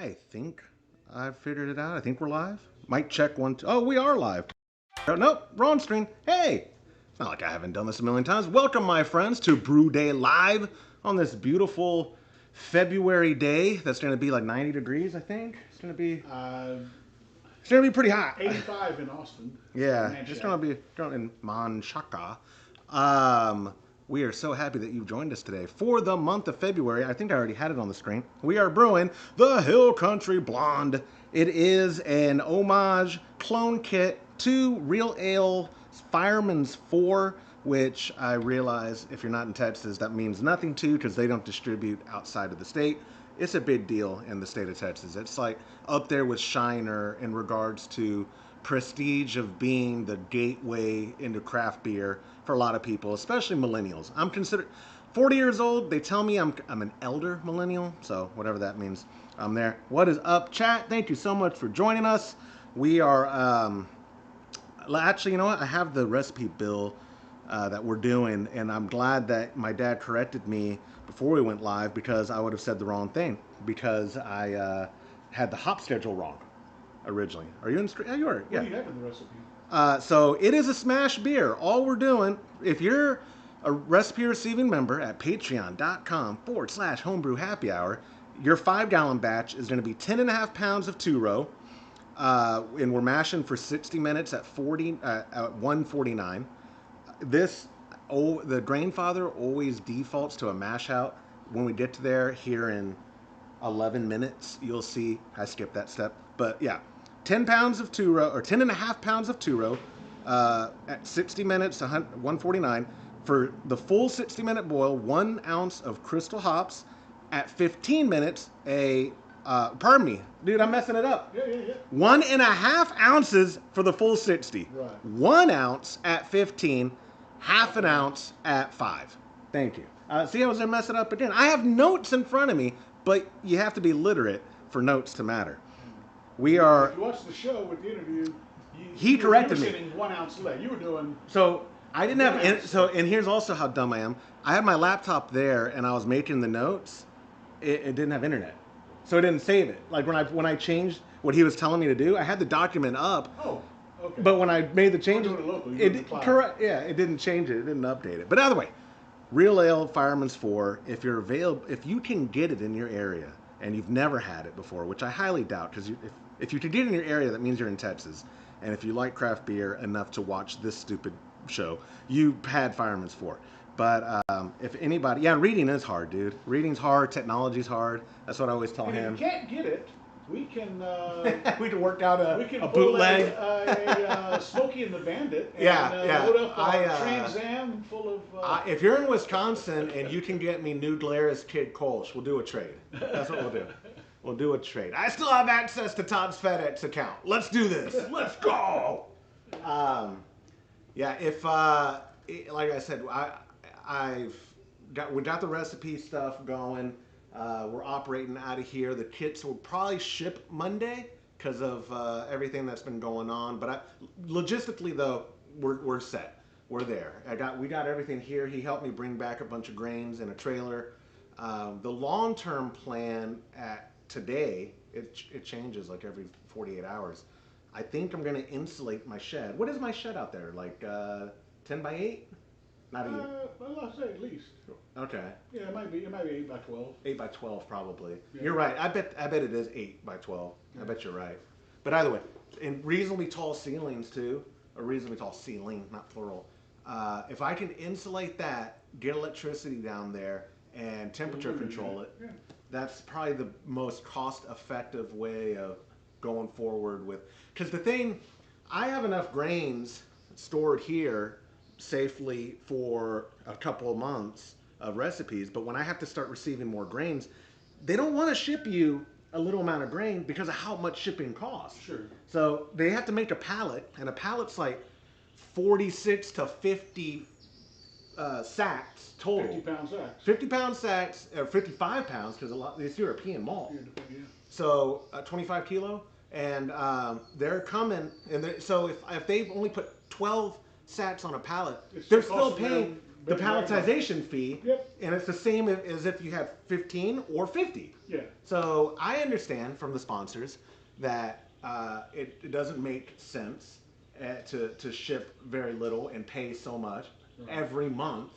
I think I've figured it out. I think we're live. Might check one, two. Oh, we are live. Oh, nope, wrong screen. Hey, it's not like I haven't done this a million times. Welcome, my friends, to Brew Day Live on this beautiful February day. That's going to be like 90 degrees, I think. It's going to be pretty hot. 85 in Austin. Yeah, it's going to be in Manchaca. We are so happy that you've joined us today for the month of February. I think I already had it on the screen. We are brewing the Hill Country Blonde. It is an homage clone kit to Real Ale Firemans 4, which I realize if you're not in Texas, that means nothing to because they don't distribute outside of the state. It's a big deal in the state of Texas. It's like up there with Shiner in regards to prestige of being the gateway into craft beer for a lot of people, especially millennials. I'm considered 40 years old. They tell me I'm an elder millennial, so whatever that means, I'm there. What is up, chat? Thank you so much for joining us. We are actually, you know what? I have the recipe bill that we're doing, and I'm glad that my dad corrected me before we went live because I would have said the wrong thing because I had the hop schedule wrong originally. Are you in? Yeah, you are. Yeah. What do you have in the recipe? So it is a smash beer. All we're doing, if you're a recipe receiving member at patreon.com/homebrew happy hour, your 5-gallon batch is going to be 10.5 pounds of two-row, and we're mashing for 60 minutes at 149. The Grainfather always defaults to a mash out. When we get to there here in 11 minutes, you'll see I skipped that step. But yeah, 10 pounds of two-row, or 10.5 pounds of two-row at 60 minutes to 149. For the full 60-minute boil, 1 ounce of crystal hops. At 15 minutes, pardon me, dude, I'm messing it up. Yeah. 1.5 ounces for the full 60. Right. 1 ounce at 15, half an ounce at 5. Thank you. See, I was going to mess it up again. I have notes in front of me, but you have to be literate for notes to matter. We are. If you watch the show with the interview, he corrected me. You were sitting 1 ounce late. You were doing. So I didn't have. And here's also how dumb I am. I had my laptop there, and I was making the notes. It didn't have internet, so it didn't save it. Like when I changed what he was telling me to do, I had the document up. Oh. Okay. But when I made the changes, correct. Yeah, it didn't change it. It didn't update it. But either way, Real Ale Firemans 4. If you can get it in your area and you've never had it before, which I highly doubt, because if you can get it in your area, that means you're in Texas. And if you like craft beer enough to watch this stupid show, you had Firemans 4. But if anybody, yeah, reading is hard, dude. Reading's hard. Technology's hard. That's what I always tell him. If you can't get it, we can we can work out a bootleg, a Smokey and the Bandit. And, yeah. Load up a Trans Am full of. If you're in Wisconsin and you can get me New Glarus Kid Kolsch, we'll do a trade. That's what we'll do. We'll do a trade. I still have access to Todd's FedEx account. Let's do this. Let's go. Yeah. If like I said, we got the recipe stuff going. We're operating out of here. The kits will probably ship Monday because of everything that's been going on. But logistically, though, we're set. We're there. We got everything here. He helped me bring back a bunch of grains in a trailer. The long-term plan today, it changes like every 48 hours. I think I'm going to insulate my shed. What is my shed out there? Like 10 by 8? Not even. Well, I'll say at least. Okay. Yeah, it might be 8 by 12. 8 by 12 probably. Yeah. You're right. I bet it is 8 by 12. Yeah. I bet you're right. But either way, in reasonably tall ceilings too, a reasonably tall ceiling, not plural. If I can insulate that, get electricity down there, and temperature control it, that's probably the most cost-effective way of going forward with. Because the thing, I have enough grains stored here safely for a couple of months of recipes, but when I have to start receiving more grains, they don't want to ship you a little amount of grain because of how much shipping costs. Sure. So they have to make a pallet, and a pallet's like 46 to 50 sacks total. 50-pound sacks. 50-pound sacks, or 55 pounds, because a lot it's European malt. Yeah. So 25 kilo, and they're coming, and so if they've only put 12 sacks on a pallet, they're still paying the palletization fee. Yep. And it's the same as if you had 15 or 50. Yeah. So I understand from the sponsors that it doesn't make sense to ship very little and pay so much every month.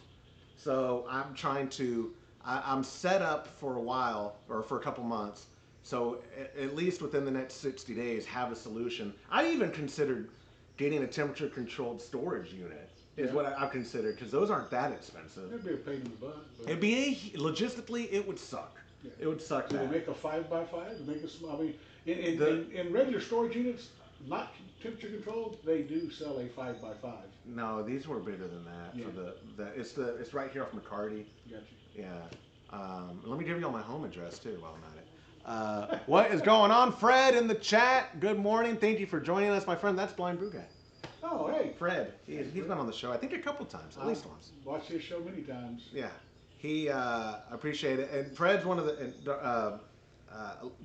So I'm set up for a while or for a couple months. So at least within the next 60 days, have a solution. I even considered getting a temperature controlled storage unit is what I've considered, because those aren't that expensive. It'd be a pain in the butt. It'd be logistically, it would suck. Yeah. It would suck. Do they make a 5x5? Make a small. I mean, in regular storage units, not temperature controlled, they do sell a 5x5. No, these were bigger than that. Yeah. For it's right here off McCarty. Gotcha. Yeah. Let me give you all my home address too while I'm at it. What is going on, Fred, in the chat? Good morning. Thank you for joining us, my friend. That's Blind Brew Guy. Oh, hey. Fred. He's been on the show, I think, a couple times, at least once. Watched his show many times. Yeah. He appreciate it. And Fred's one of the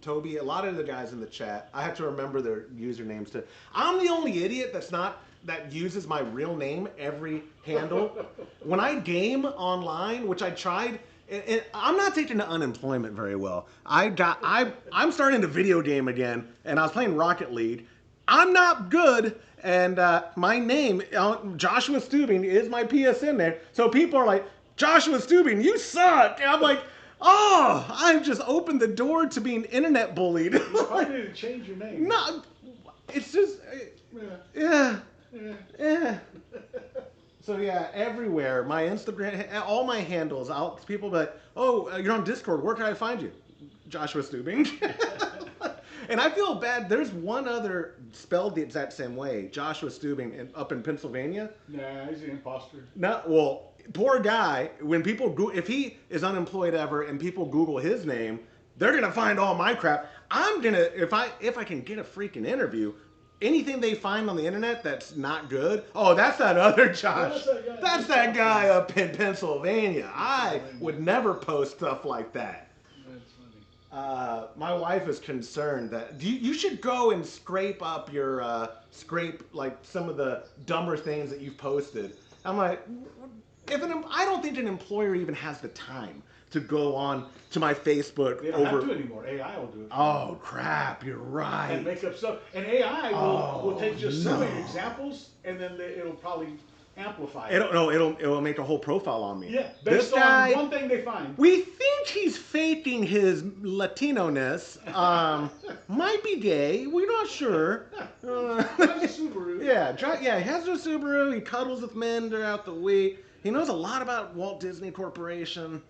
Toby, a lot of the guys in the chat, I have to remember their usernames too. I'm the only idiot that uses my real name every handle. When I game online, which I tried, and I'm not taking to unemployment very well. I'm starting to video game again, and I was playing Rocket League. I'm not good, and my name, Joshua Stubing, is my PSN there. So people are like, Joshua Stubing, you suck. And I'm like, oh, I've just opened the door to being internet bullied. You probably need to change your name. No, it's just, yeah. So yeah, everywhere, my Instagram, all my handles, people be like, oh, you're on Discord, where can I find you? Joshua Stubing. And I feel bad, there's one other spelled the exact same way, Joshua Stubing, up in Pennsylvania. Nah, he's an imposter. No, well, poor guy, when people if he is unemployed ever and people Google his name, they're gonna find all my crap. I'm gonna, if I can get a freaking interview, anything they find on the internet that's not good, oh, that's that other Josh. That's that guy up in Pennsylvania. I would never post stuff like that. That's funny. My wife is concerned that you should go and scrape up your like some of the dumber things that you've posted. I'm like, I don't think an employer even has the time to go on to my Facebook. They don't have to anymore. AI will do it. Oh crap! You're right. And make up stuff. And AI will take just so many examples, and then it'll probably amplify it. It'll make a whole profile on me. Yeah, based on one thing they find. We think he's faking his Latino-ness. Might be gay. We're not sure. Drives a Subaru. Yeah, he has a Subaru. He cuddles with men throughout the week. He knows a lot about Walt Disney Corporation.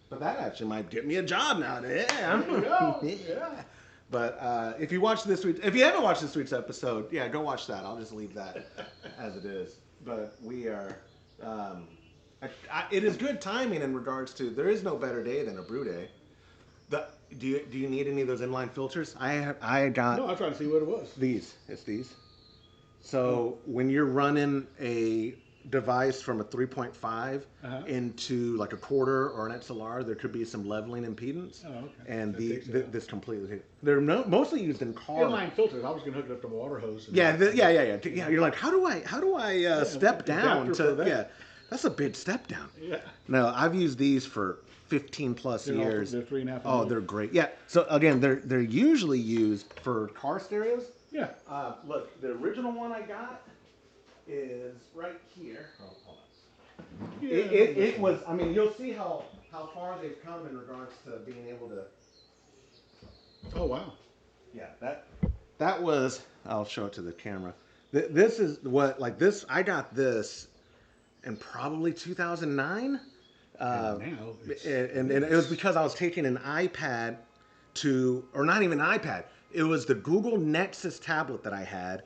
But that actually might get me a job nowadays. There you go. Yeah. But if you haven't watched this week's episode, yeah, go watch that. I'll just leave that as it is. But we are, it is good timing in regards to, there is no better day than a brew day. Do you need any of those inline filters? I got. No, I'm trying to see what it was. It's these. So when you're running a device from a 3.5 into like a quarter or an XLR, there could be some leveling impedance. Oh, okay. And this completely, they're mostly used in cars. Inline filters. I was going to hook it up to a water hose. Yeah. You're like, how do I step down to that? Yeah, that's a big step down. Yeah. No, I've used these for 15 plus years. They're 3.5. Oh, they're great. Yeah. So again, they're usually used for car stereos. Yeah. Look, the original one I got is right here. Oh, hold on. Yeah, It was, I mean, you'll see how far they've come in regards to being able to. Oh, wow. Yeah, that was, I'll show it to the camera. This is what, like this, I got this in probably 2009. And it was because I was taking an iPad or not even an iPad. It was the Google Nexus tablet that I had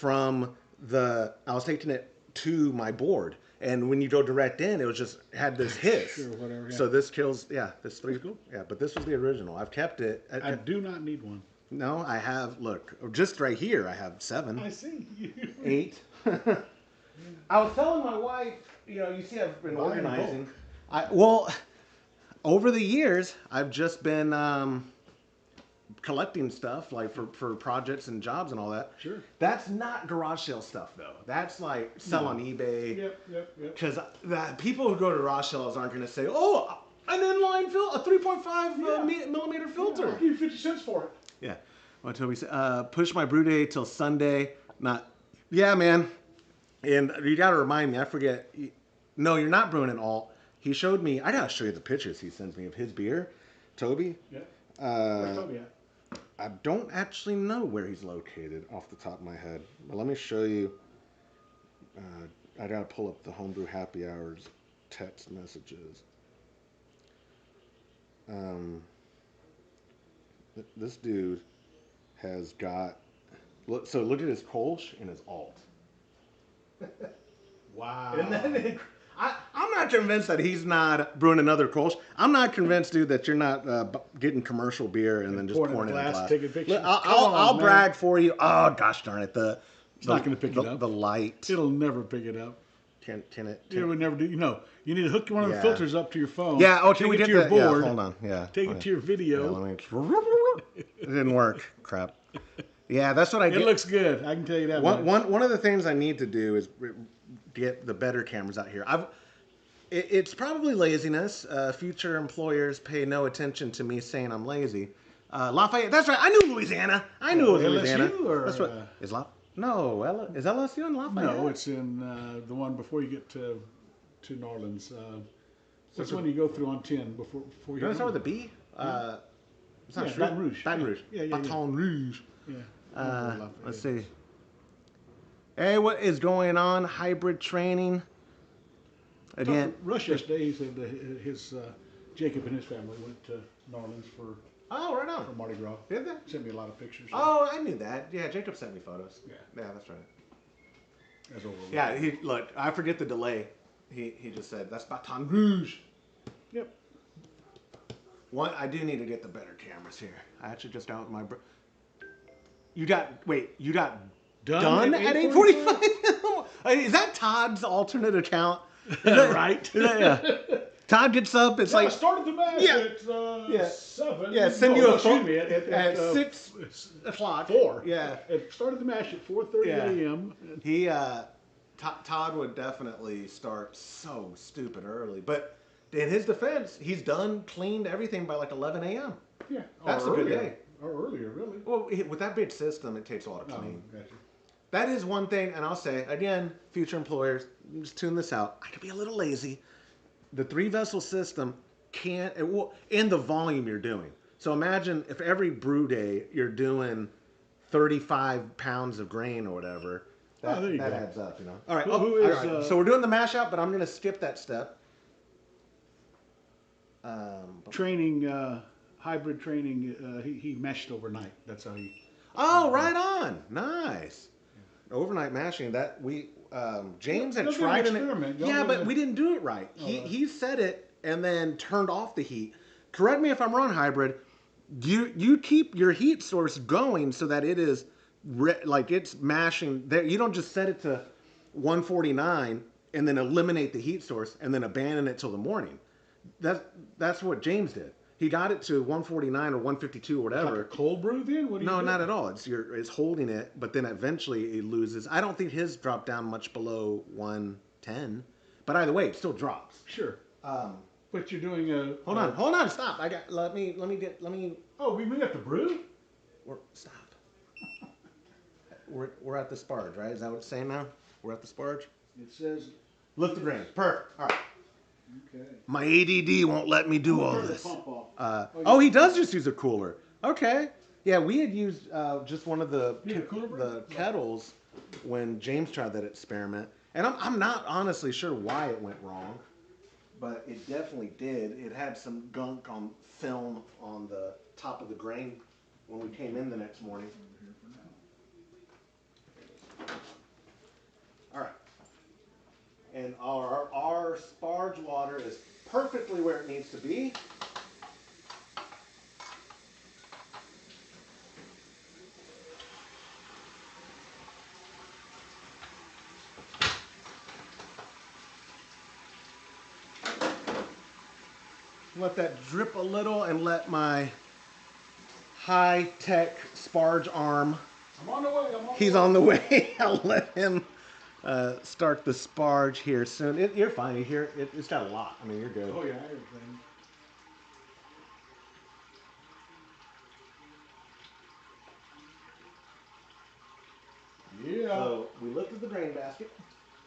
I was taking it to my board. And when you go direct in, it had this hiss. Sure, whatever. Yeah. So this kills, this 3 cool. Yeah, but this was the original. I've kept it. I do not need one. No, I have, look, just right here, I have 7. I see. 8. I was telling my wife, you see I've been organizing. Well, over the years, I've just been collecting stuff like for projects and jobs and all that. Sure. That's not garage sale stuff though. That's like sell on eBay. Yep. Because people who go to garage sales aren't going to say, "Oh, an inline filter, a 3.5 millimeter filter." I'll give you 50 cents for it. Yeah. What Toby said. Push my brew day till Sunday. Not. Yeah, man. And you got to remind me. I forget. No, you're not brewing an alt. He showed me. I gotta show you the pictures he sends me of his beer, Toby. Yeah. Where's Toby at? I don't actually know where he's located off the top of my head. But let me show you. I gotta pull up the Homebrew Happy Hours text messages. This dude has got. So look at his Kolsch and his alt. Wow. And then I'm not convinced that he's not brewing another Kolsch. I'm not convinced, dude, that you're not getting commercial beer and then just pouring it in a glass. Taking pictures. Look, I'll brag for you. Oh, gosh darn it. It's not going to pick it up. The light. It'll never pick it up. Can it? It would never do. You know, you need to hook one of the filters up to your phone. Yeah, can we get get to your board? Yeah, hold on. Yeah. Take it to your video. It didn't work. Crap. Yeah, that's what I did. It looks good. I can tell you that. One of the things I need to do is get the better cameras out here. It's probably laziness. Future employers pay no attention to me saying I'm lazy. Lafayette. That's right. I knew Louisiana. I knew it was Louisiana. LSU or, that's what is No, is LSU in Lafayette? No, it's in the one before you get to New Orleans. What's the one you go through on 10 before you? Can I start with a B? It's not Baton Rouge. Baton Rouge. Yeah. Baton Rouge. Yeah. Let's see. Hey, what is going on? Hybrid training. Again, Rush yesterday, he said that his Jacob and his family went to New Orleans for right on. Mardi Gras. Did they? Sent me a lot of pictures. Oh, I knew that. Yeah, Jacob sent me photos. Yeah, that's right. That's over. Yeah, look. I forget the delay. He just said that's Baton Rouge. Yep. I do need to get the better cameras here. I actually just got my. You got done at 8:45. Is that Todd's alternate account? Is that right? Yeah. Todd gets up. It's like started the match at 7. Yeah, send you a phone at 6 o'clock. 4. Yeah. It started the match at 4:30 a.m. He Todd would definitely start so stupid early, but in his defense, he's cleaned everything by like 11 a.m. Yeah, that's a good day. Or earlier, really. Well, with that big system, it takes a lot of cleaning. Gotcha. That is one thing, and I'll say again, future employers, just tune this out. I could be a little lazy. The 3-vessel system in the volume you're doing. So imagine if every brew day you're doing 35 pounds of grain or whatever. That adds up, you know. All right. All right. So we're doing the mash out, but I'm going to skip that step. Training, hybrid training. He meshed overnight. That's how he. Oh, right on. Nice. Yeah. Overnight mashing. That James had tried it. Yeah, but we didn't do it right. He set it and then turned off the heat. Correct me if I'm wrong, hybrid. You keep your heat source going so that it is like it's mashing there. You don't just set it to 149 and then eliminate the heat source and then abandon it till the morning. That's what James did. He got it to 149 or 152 or whatever. Like a cold brew then? What do you do? Not at all. It's holding it, but then eventually it loses. I don't think his dropped down much below 110. But either way, it still drops. Sure. But you're doing a. Hold on, stop. Let me. Oh, we have to brew? Stop. We're at the sparge, right? Is that what it's saying now? We're at the sparge? It says. Lift the grain. Perfect. All right. Okay. My ADD won't let me do all this. Pump off. He does just use a cooler. Okay. Yeah, we had used just one of the kettles when James tried that experiment. And I'm not honestly sure why it went wrong, but it definitely did. It had some gunk on film on the top of the grain when we came in the next morning. All right. And our sparge water is perfectly where it needs to be. Let that drip a little and let my high-tech sparge arm. I'm on the way. He's on the way. I'll let him start the sparge here soon. You're fine. You hear it's got a lot. I mean, you're good. Oh yeah, everything. Yeah. So we looked at the grain basket.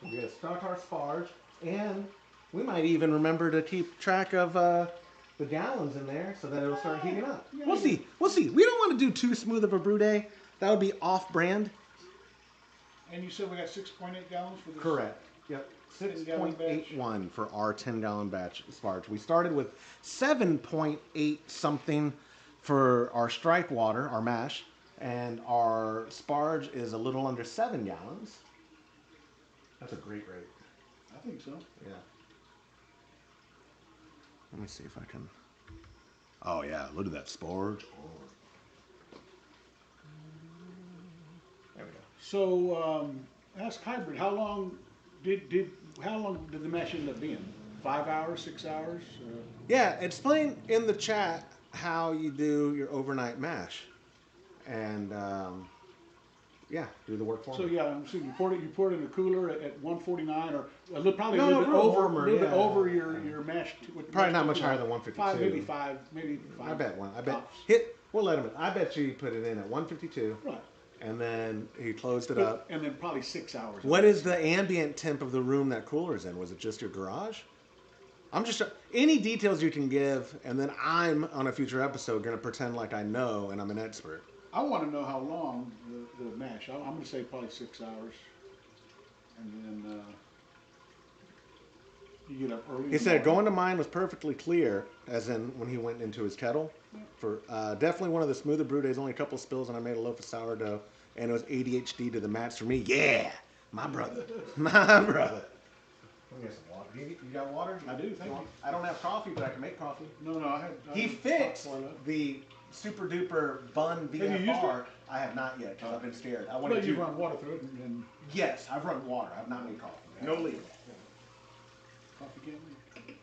We're gonna start our sparge, and we might even remember to keep track of the gallons in there so that it'll start heating up. Yeah, We'll see. We'll see. We don't want to do too smooth of a brew day. That would be off-brand. And you said we got 6.8 gallons for this? Correct. Yep. 6.81 for our 10-gallon batch sparge. We started with 7.8 something for our strike water, our mash, and our sparge is a little under 7 gallons. That's a great rate. I think so. Yeah. Let me see if I can. Oh yeah, look at that sparge. There we go. So ask Hybrid, how long did the mash end up being? 5 hours, 6 hours? Yeah, explain in the chat how you do your overnight mash, and yeah, do the work for So me. yeah, I'm assuming you poured it in a cooler at 149, or probably No, a little bit over, warmer, a little bit yeah. over your mash. Probably not much higher than 152. Maybe five. I bet one. I bet tops. We'll let him. I bet you put it in at 152, Right. and then he closed it up. And then probably 6 hours. What is the ambient temp of the room that cooler's in? Was it just your garage? I'm just any details you can give, and then I'm on a future episode going to pretend like I know and I'm an expert. I want to know how long the mash. I'm going to say probably 6 hours, and then you get up early. He said going to mine was perfectly clear, as in when he went into his kettle. For definitely one of the smoother brew days. Only a couple spills, and I made a loaf of sourdough, and it was ADHD to the max for me. Yeah, my brother, my brother. Let me get some water. You got water? I do. Thank you. I don't have coffee, but I can make coffee. No, I had. He fixed the super duper bun you used VFR. I have not yet because I've been scared. I wanted Well, you to. run water through it and Yes, I've run water. I've not made coffee. No legal. coffee can.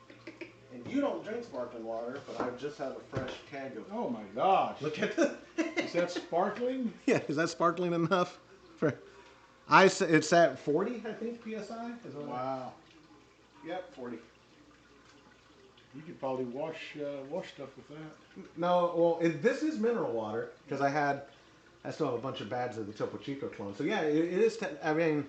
And you don't drink sparkling water, but I just have a fresh keg of. Oh my gosh! Look at the. Is that sparkling? Yeah, is that sparkling enough? For, it's at 40, I think, psi. Is what Wow. Yep, 40. You could probably wash stuff with that. No, well, this is mineral water because I still have a bunch of bags of the Topo Chico clone. So yeah, it is. I mean,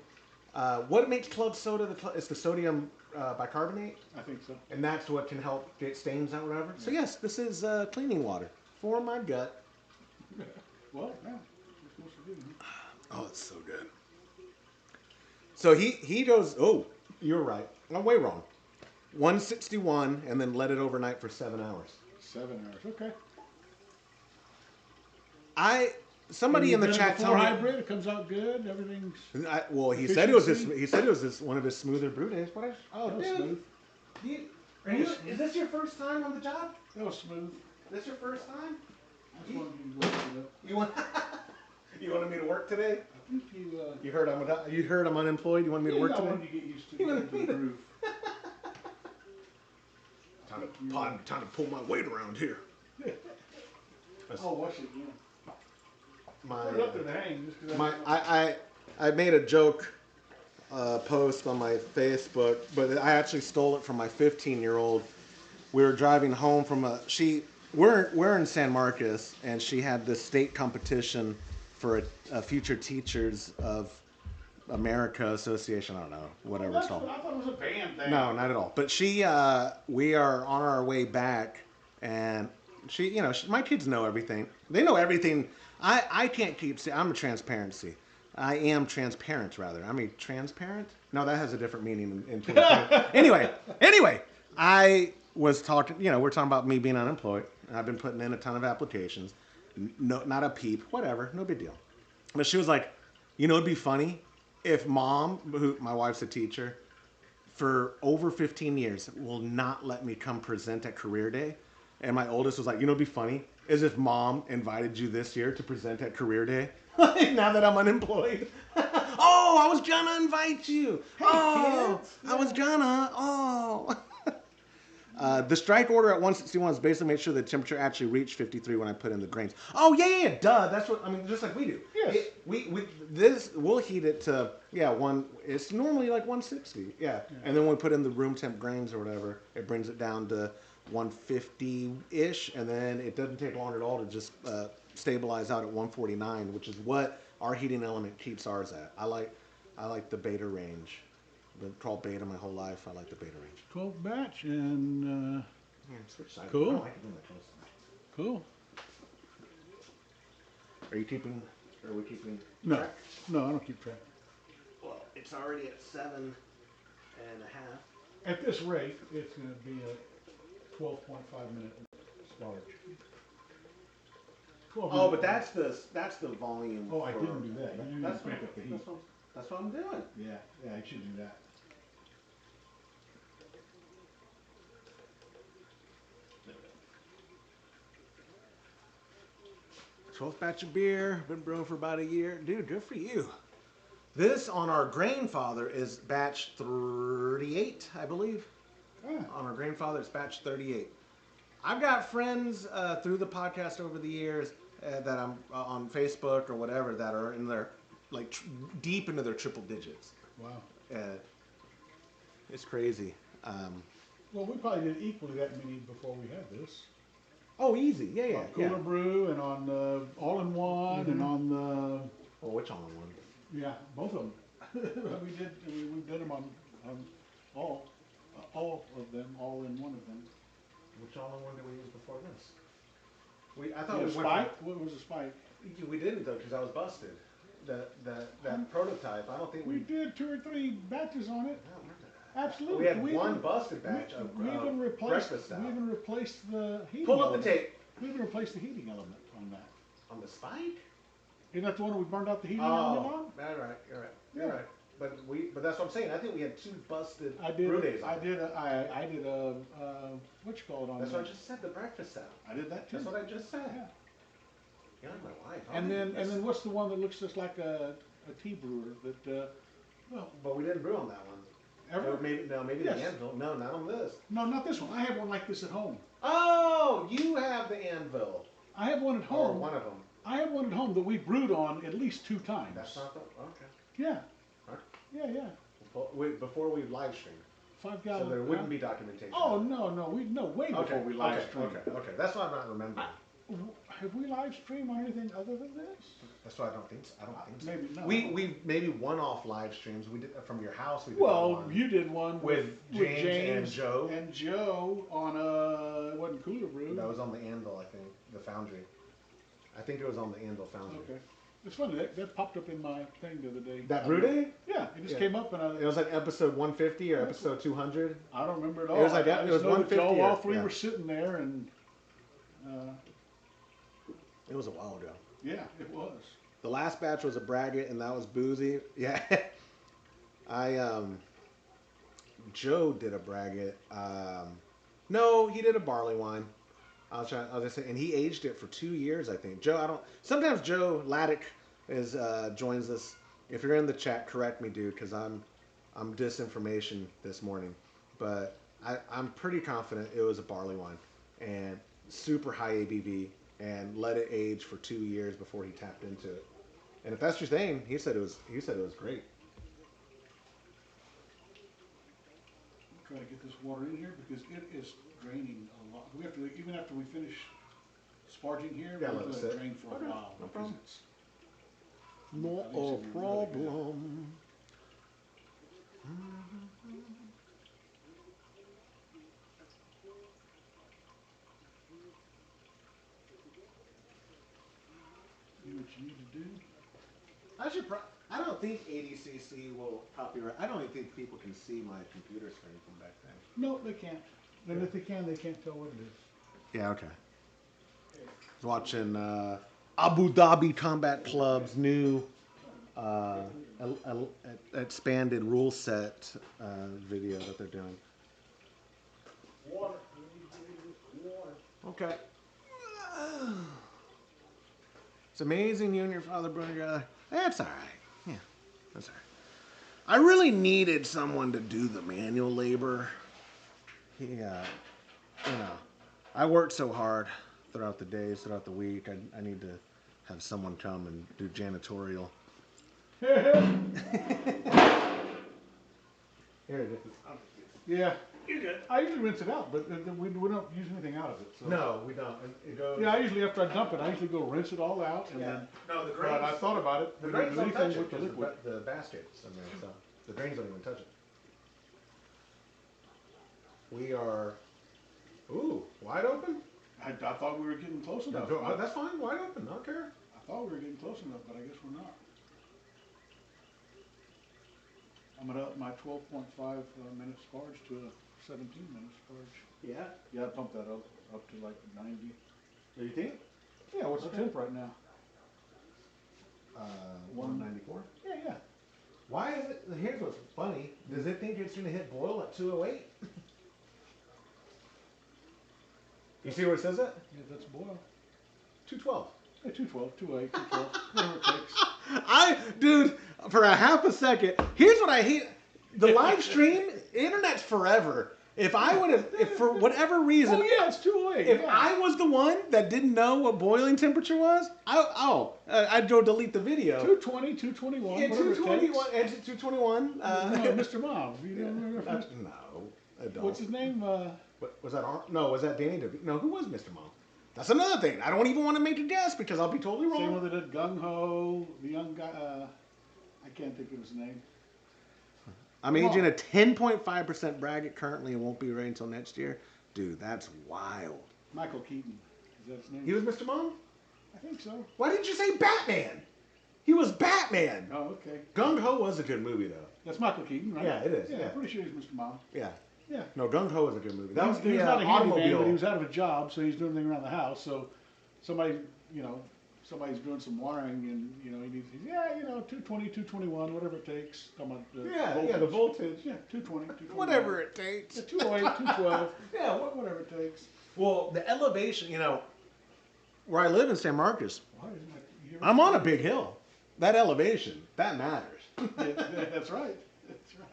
what makes club soda? It's the sodium bicarbonate, I think so. and that's what can help get stains out, whatever. So yes, this is cleaning water for my gut. Well, yeah. It's supposed to do. Oh, it's so good. So he goes. Oh, you're right. I'm way wrong. 161, and then let it overnight for 7 hours. 7 hours. Okay. Somebody in the chat told me. Hybrid, it comes out good. Everything's. Well, he said it was this. He said it was this one of his smoother brew days. What? Oh, That was dude. smooth. Is this your first time on the job? That was smooth. This your first time? I just wanted you to work it up. You want? You wanted me to work today? I think you. You heard I'm unemployed. You wanted me to work I today? wanted you to get used to You wanted the me to- groove. Time to pull my weight around here. I'll wash it again. My, Put it up there to hang. Just 'cause my, I made a joke post on my Facebook, but I actually stole it from my 15-year-old. We were driving home from we're in San Marcos, and she had this state competition for a future teachers of America Association. I don't know, whatever it's called. I thought it was a band thing. No, not at all. But we are on our way back, and my kids know everything. They know everything. I can't keep saying, I'm a transparency. I am transparent, rather. I'm a transparent? No, that has a different meaning in 2020. Anyway, I was talking, we're talking about me being unemployed. I've been putting in a ton of applications. No, not a peep, whatever, no big deal. But she was like, it'd be funny if mom, my wife's a teacher, for over 15 years will not let me come present at career day. And my oldest was like, it'd be funny is if mom invited you this year to present at career day. Now that I'm unemployed. Oh, I was gonna invite you. Hey, oh, kids. I was gonna. Oh. The strike order at 161 is basically make sure the temperature actually reached 53 when I put in the grains. Oh yeah, duh. That's what I mean. Just like we do. Yes. We'll heat it to one. It's normally like 160. Yeah. And then when we put in the room temp grains or whatever, it brings it down to 150 ish, and then it doesn't take long at all to just stabilize out at 149, which is what our heating element keeps ours at. I like the beta range. Been called beta my whole life. I like the beta range. 12 batch and Switch sides. Cool. I don't like it doing that close. cool. Are you keeping? Are we keeping? No, track? no, I don't keep track. Well, it's already at 7.5. At this rate, it's going to be a 12.5 minute starch. 12 Oh, minute. but that's the volume. Oh, I for- didn't do that. You didn't That's crank up the heat. That's what I'm doing. Yeah, I should do that. 12th batch of beer. Been brewing for about a year. Dude, good for you. This on our Grainfather is batch 38, I believe. Ah. On our Grainfather, it's batch 38. I've got friends through the podcast over the years that I'm on Facebook or whatever that are in their deep into their triple digits. Wow. It's crazy. Well, we probably did equally that many before we had this. Oh, easy. Yeah. On Cooler Brew and on All-in-One and on the... Well, which all-in-one? Yeah, both of them. We've done them on all of them, all in one of them. Which all-in-one did we use before this? I thought Yeah, we went Spike? What was a Spike? We didn't though, because I was busted. That prototype. I don't think We did 2 or 3 batches on it. I don't remember that. Absolutely. We had one busted batch of we even replaced. breakfast stout. We even replaced the heating. Pull up the element. tape. We even replaced the heating element on that. On the Spike? Isn't that the one that we burned out the heating element on? You're right. You're Yeah. right. But that's what I'm saying. I think we had 2 busted I did. brew days. I did a what you call it on That's that? what I just said. The breakfast stout. I did that too. That's what I just said. Yeah. You're like my wife. And then what's the one that looks just like a tea brewer that? Well, But we didn't brew on that one. ever? Or maybe Yes. the anvil. No, not on this. No, not this one. I have one like this at home. Oh, you have the anvil. I have one at Or home. one of them. I have one at home that we brewed on at least 2 times. That's not the okay. Yeah. Right. Yeah. Before we live streamed. 5 gallon. So there wouldn't be documentation. Oh no, way before we live streamed. Okay. That's why I'm not remembering. Have we live streamed on anything other than this? That's why I don't think so. I don't think so. Maybe not. We maybe one-off live streams. We did from your house. We did Well, one you did one with James and Joe. And Joe on it wasn't Cooler Brew. That was on the Anvil, I think, the Foundry. I think it was on the Anvil Foundry. Okay. It's funny that popped up in my thing the other day. That brew day? Yeah, it just came up and It was like episode 150 or episode 200. I don't remember it all. It was like that. I It was just know that 150 all or- 3 yeah. were sitting there and It was a while ago. yeah, it was. The last batch was a braggot, and that was boozy. Yeah, Joe did a braggot. No, he did a barley wine. I was gonna say, and he aged it for 2 years, I think. Joe, sometimes Joe Laddick joins us. If you're in the chat, correct me, dude, because I'm disinformation this morning. But I'm pretty confident it was a barley wine and super high ABV, and let it age for 2 years before he tapped into it. And if that's your thing, he said it was great. I'm trying to get this water in here because it is draining a lot. We have to, even after we finish sparging here, Yeah, we let have it to sit. drain for Okay, a while. no because problem. it's- No I think it's gonna be really good. problem. Do what you need to do. I don't think ADCC will copyright. I don't even think people can see my computer screen from back then. No, they can't. And if they can, they can't tell what it is. Yeah, okay. I was watching Abu Dhabi Combat Club's new expanded rule set video that they're doing. Water. Okay. It's amazing you and your father brewing together. That's all right. Yeah, that's all right. I really needed someone to do the manual labor. you know, I work so hard throughout the days, throughout the week. I need to have someone come and do janitorial. Here it is. Yeah, you're good. I usually rinse it out, but we don't use anything out of it. So. No, we don't. It goes. Yeah, I usually after I dump it, I usually go rinse it all out, and then. No, the But grains. I thought about it. The We grains don't do don't touch anything it. with the liquid. The baskets. I mean, so the grains don't even touch it. We are. Ooh, wide open. I thought we were getting close enough. No, that's fine. Wide open. I don't care. I thought we were getting close enough, but I guess we're not. I'm gonna up my 12.5 minute sparge to a 17-minute sparge. Yeah. Yeah, I pumped that up to like 90. Do you think? Yeah, what's the temp right now? 194. Yeah, yeah. Why is it? Here's what's funny. Does it think it's gonna hit boil at 208? You see where it says that? Yeah, that's boil. 212. Yeah, 212, 208, 212, whatever it takes. Dude, for a half a second, here's what I hate. The live stream, internet's forever. If I would have, if for whatever reason, Oh yeah, it's 208. if yeah. I was the one that didn't know what boiling temperature was, I'd go delete the video. 220, 221, Yeah, whatever 221, it takes. edge 221. No, Mr. Mom. You don't remember? No, I don't. What's his name? What, was that? No, was that Danny DeVito? No, who was Mr. Mom? That's another thing. I don't even want to make a guess because I'll be totally wrong. Same one that did Gung Ho, the young guy. I can't think of his name. I'm aging a 10.5% braggot currently and won't be ready until next year. Dude, that's wild. Michael Keaton. Is that his name? He was Mr. Mom? I think so. Why didn't you say Batman? He was Batman. Oh, okay. Gung Ho was a good movie, though. That's Michael Keaton, right? Yeah, it is. Yeah, Yeah. I'm pretty sure he's Mr. Mom. Yeah. Yeah. No, Gung Ho was a good movie. That was he was the not a handyman, automobile. but he was out of a job, so he's doing everything around the house. So somebody, somebody's doing some wiring, and he needs, 220, 221, whatever it takes. Come on. The voltage. Yeah, 220, 221. Whatever it takes. Yeah, 208, 212. Yeah, whatever it takes. Well, the elevation, where I live in San Marcos, Why isn't that- I'm on a big hill. That elevation, that matters. Yeah, that's right. That's right.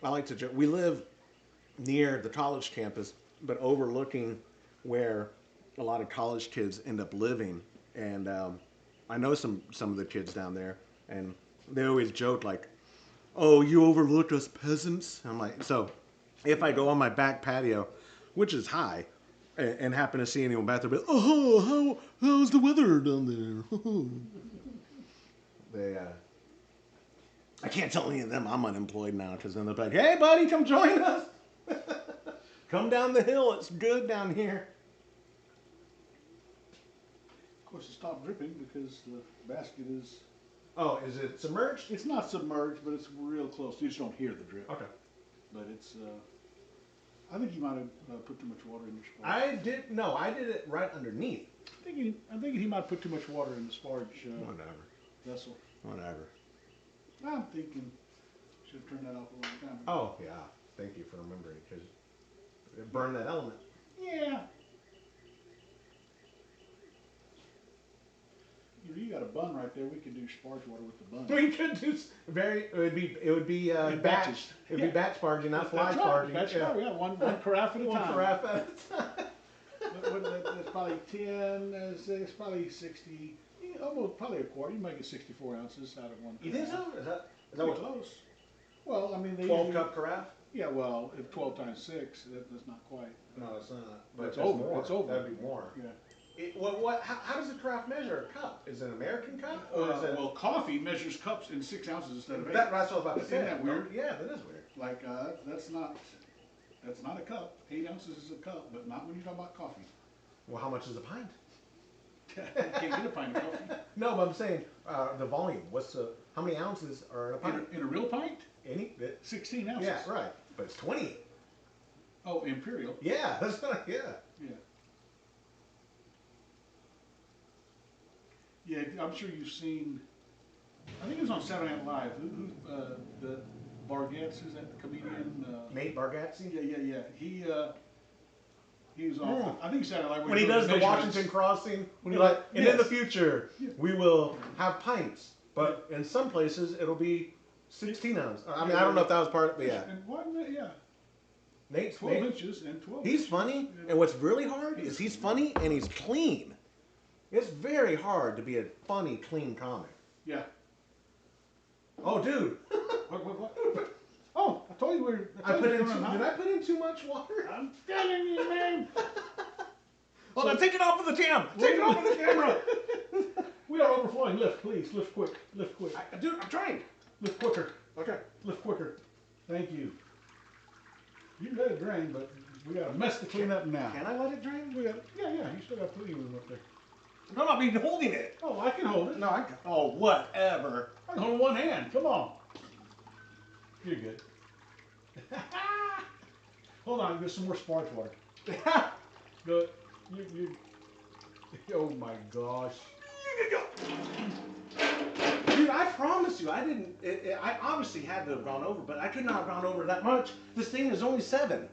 I like to joke. We live near the college campus, but overlooking where a lot of college kids end up living. And I know some of the kids down there, and they always joke like, "Oh, you overlook us peasants." I'm like, so if I go on my back patio, which is high, and happen to see anyone back there, but how's the weather down there? I can't tell any of them I'm unemployed now because then they're like, "Hey, buddy, come join us. Come down the hill. It's good down here." Of course, it stopped dripping because the basket is. Oh, is it submerged? It's not submerged, but it's real close. You just don't hear the drip. Okay. But it's. I think you might have put too much water in your sparge. I did it right underneath. I'm thinking he might put too much water in the sparge Whatever. vessel. Whatever. I'm thinking should have turned that off a long time ago. Oh, yeah. Thank you for remembering because it burned that element. Yeah. You got a bun right there. We could do sparge water with the bun. We could do it would be In batch. batches. It would be batch sparging, not fly That's right. sparging. Batch sparge, yeah. One carafe at a One time. carafe at a time. That's probably 10. It's probably 60. Almost probably a quart. You might get 64 ounces out of one. You think so? Is that Pretty what? close. Well, I mean, they 12 usually, cup carafe? Yeah, well, if 12 times 6, that's not quite. No, it's not. But it's if over. More, It's over. That'd be more. Yeah. How does a carafe measure a cup? Is it an American cup? Or is it, Well, coffee measures cups in 6 ounces instead of 8. that's what I was about to say. Isn't that weird? Yeah, that is weird. Like that's not a cup. 8 ounces is a cup, but not when you talk about coffee. Well, how much is a pint? You can't get a pint of coffee. No, but I'm saying the volume. How many ounces are in a pint? In a real pint, Any? 16 ounces. Yeah, right. But it's 20. Oh, imperial. Yeah, that's not. Yeah. Yeah. Yeah, I'm sure you've seen. I think it was on Saturday Night Live. The Bargetts, who's that comedian? Nate Bargatze. Yeah. He was on. I think Saturday Night Live When he does the Washington crossing, when and in the future we will have pints, but in some places it'll be 16 ounces. I mean, I don't know if that was part of it, but yeah. And wasn't it? Yeah. 12 inches and 12 He's inches. funny, and what's really hard is he's funny and he's clean. It's very hard to be a funny, clean comic. Yeah. Oh, dude. What? Oh, I told you we were. Did I put in too much water? I'm telling you, man. Hold on, take it off of the cam. Take it off of the camera. We are overflowing. Lift, please. Lift quick. Lift quick. Dude, I'm trying. Lift quicker. Okay. Lift quicker. Thank you. You can let it drain, but we got a mess to clean up now. Can I let it drain? Yeah. You still got plenty of room up there. I'm not being holding it. Oh, I can hold it. No, I can. Oh, whatever. I can hold it with one hand. Come on. You're good. Hold on. There's some more sparge water. Good. You. Oh my gosh. Dude, I promise you, I didn't. I obviously had to have gone over, but I could not have gone over that much. This thing is only 7.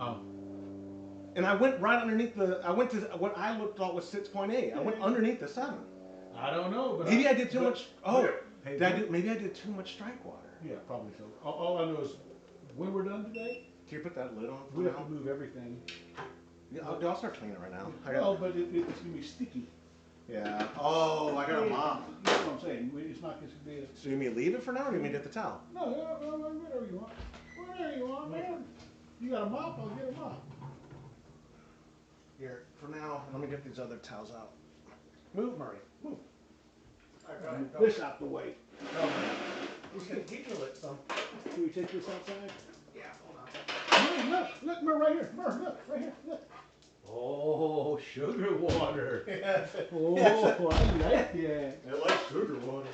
Oh. And I went right underneath I went to what I looked at was 6.8. I went underneath the 7. I don't know, but Maybe I did too much. Oh, Hey, maybe I did too much strike water. Yeah, probably so. All I know is when we're done today, Can you put that lid on? we have to move everything. Yeah, I'll start cleaning it right now. Well, but it's going to be sticky. Yeah. Oh, I got a mop. That's what I'm saying. It's not going to be a... So you mean leave it for now, or you mean get the towel? No, whatever you want. Whatever you want, man. You got a mop, I'll get a mop. Here, for now, let me get these other towels out. Move, Murray. Move. Move this out the way. Keep your lips on. Can we take this outside? Yeah, hold on. Look, Mur, right here. Mur, look, right here, look. Oh, sugar water. Yeah. Oh, I like that. I like sugar water.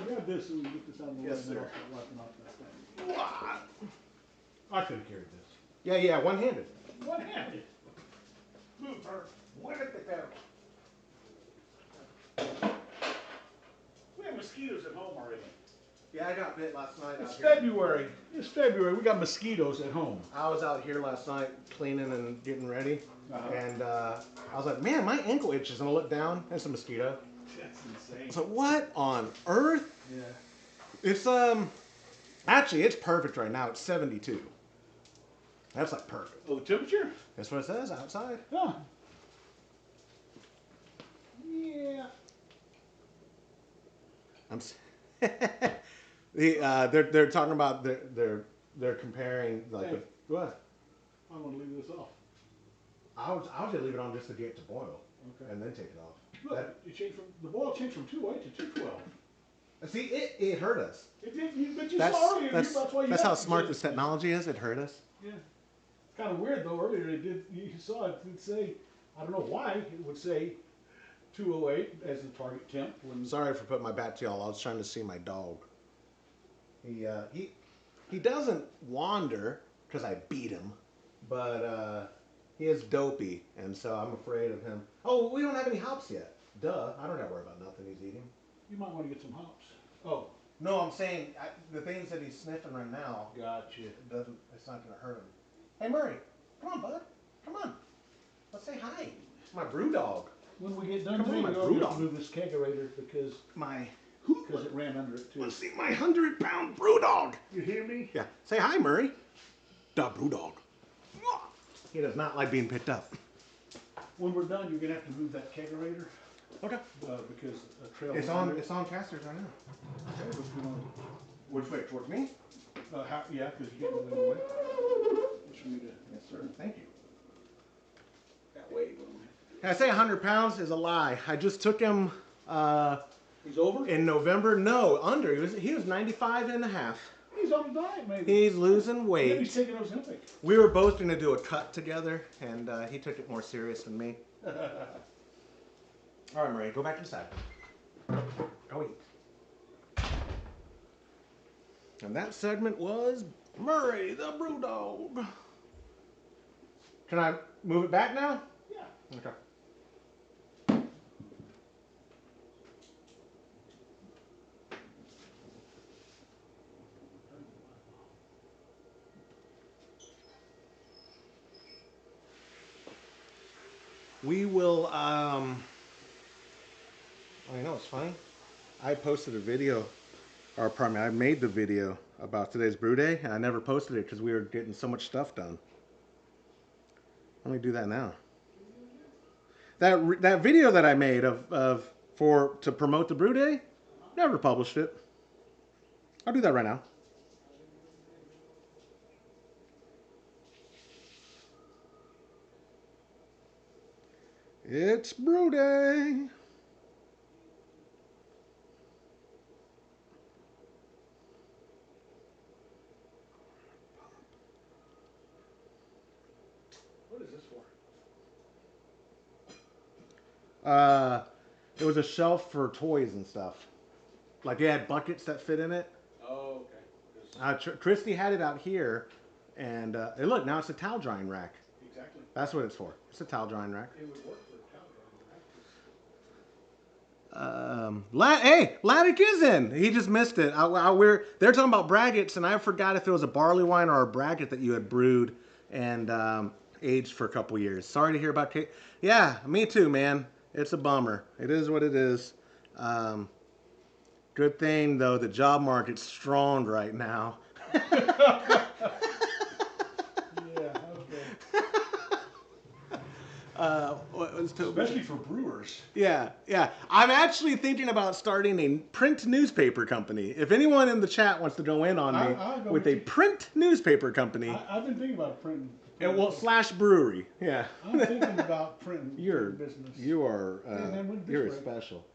Grab this so we can get this out of the way. Yes, and then sir. I'll start wiping off that thing. I could have carried this. Yeah, one-handed. One-handed. Move her. Where did they go? We have mosquitoes at home already. Yeah, I got bit last night It's out here. February. It's February. We got mosquitoes at home. I was out here last night cleaning and getting ready, Uh-huh. and I was like, man, my ankle itches, and I looked down, and it's a mosquito. That's I insane. was like, what on earth? Yeah. It's actually it's perfect right now. It's 72. That's like perfect. Oh, the temperature? That's what it says outside. Huh. Yeah. They're talking about they're comparing like Hey. what? I'm gonna leave this off. I'll just leave it on just to get it to boil, Okay. and then take it off. Look, it changed from the boil changed from 2.8 to 212. See, it hurt us. It did, but you That's saw earlier. that's, that's why you that's have how to smart change this it. technology is. It hurt us. Yeah. Kind of weird though. Earlier it did. You saw it did say. I don't know why it would say 208 as the target temp. When Sorry for putting my back to y'all. I was trying to see my dog. He doesn't wander because I beat him, but he is dopey, and so I'm afraid of him. Oh, we don't have any hops yet. Duh. I don't gotta worry about nothing he's eating. you might want to get some hops. Oh, No, I'm saying the things that he's sniffing right now. gotcha. It's not gonna hurt him. Hey Murray, come on, bud. Come on. Let's say hi. It's my brew dog. When we get done Come on, today, my we're brew going to dog. move this kegerator because it ran under it too. Let's see my 100-pound brew dog. You hear me? Yeah. Say hi, Murray. The brew dog. He does not like being picked up. When we're done, you're gonna have to move that kegerator Okay. because a trail. It's was on. under it. It's on casters right now. Okay, which we want Which way? Towards me? yeah, because you're getting it away. Which we need to. Yes, sir. Thank you. That way. Can I say 100 pounds is a lie? I just took him He's over. in November. No, under. He was 95 and a half. He's on a diet, maybe. He's losing Maybe weight. he's taking Ozempic. We were both going to do a cut together, and he took it more serious than me. All right, Murray, go back inside. Go eat. And that segment was Murray, the brew dog. Can I move it back now? Yeah. Okay. We will, oh, you know what's funny? I posted a video, or pardon me, I made the video about today's brew day, and I never posted it because we were getting so much stuff done. Let me do that now. That video that I made to promote the brew day, never published it. I'll do that right now. It's brew day. What is this for? It was a shelf for toys and stuff. Like it had buckets that fit in it. Oh, okay. Christy had it out here, and look, now it's a towel drying rack. Exactly. That's what it's for. It's a towel drying rack. It would work for a towel Hey, Laddick is in. He just missed it. They're talking about braggots, and I forgot if it was a barley wine or a braggot that you had brewed and aged for a couple years. Sorry to hear about Kate. Yeah, me too, man. It's a bummer. It is what it is. Good thing, though, the job market's strong right now. Yeah, okay. What was Toby? Especially for brewers. Yeah. I'm actually thinking about starting a print newspaper company. If anyone in the chat wants to go in on me with a print newspaper company. I've been thinking about printing. / brewery. Yeah. I'm thinking about printing business. You're break? special.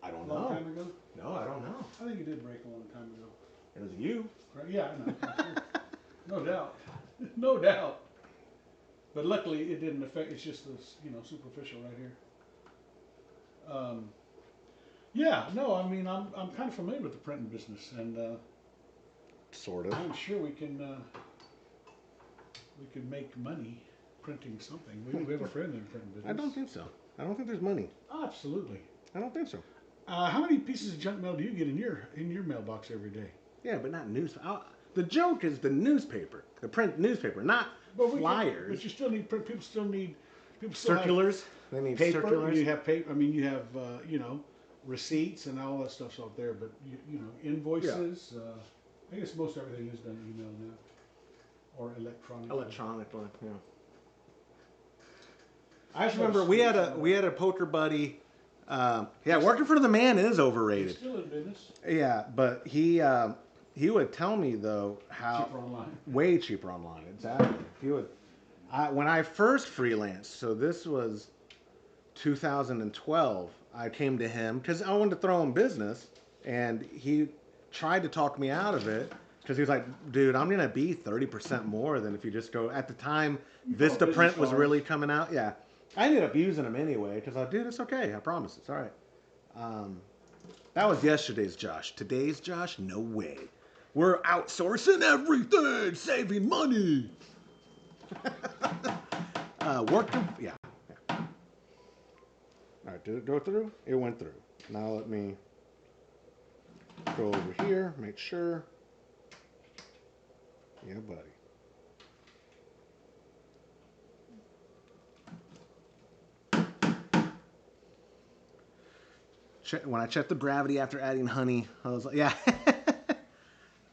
I don't A long know. time ago? No, I don't know. I think it did break a long time ago. It was you. Right? Yeah, I know. No doubt. No doubt. But luckily it didn't affect, it's just this, superficial right here. Yeah, no, I mean, I'm kind of familiar with the printing business, and Sort of. I'm sure we can make money printing something. We have a friend in the printing business. I don't think so. I don't think there's money. Absolutely. I don't think so. How many pieces of junk mail do you get in your mailbox every day? Yeah, but not news. The joke is the newspaper, the print newspaper, not flyers. But you still need print. People still Circulars. They need paper. circulars. You have paper. I mean, you have receipts and all that stuff's out there. But invoices. Yeah. I guess most everything is done email now, or electronic. Electronically, yeah. I just remember we had a poker buddy. Working for the man is overrated. He's still in business. Yeah, but he would tell me though how cheaper online. Way cheaper online. Exactly. When I first freelanced, so this was 2012. I came to him because I wanted to throw him business, and he tried to talk me out of it because he was like, "Dude, I'm gonna be 30% more than if you just go." At the time, Vista Print was really coming out. Yeah. I ended up using them anyway because I was like, dude, it's okay. I promise. It's all right. That was yesterday's Josh. Today's Josh, no way. We're outsourcing everything, saving money. Working, yeah. All right, did it go through? It went through. Now let me go over here, make sure. Yeah, buddy. When I checked the gravity after adding honey, I was like, yeah.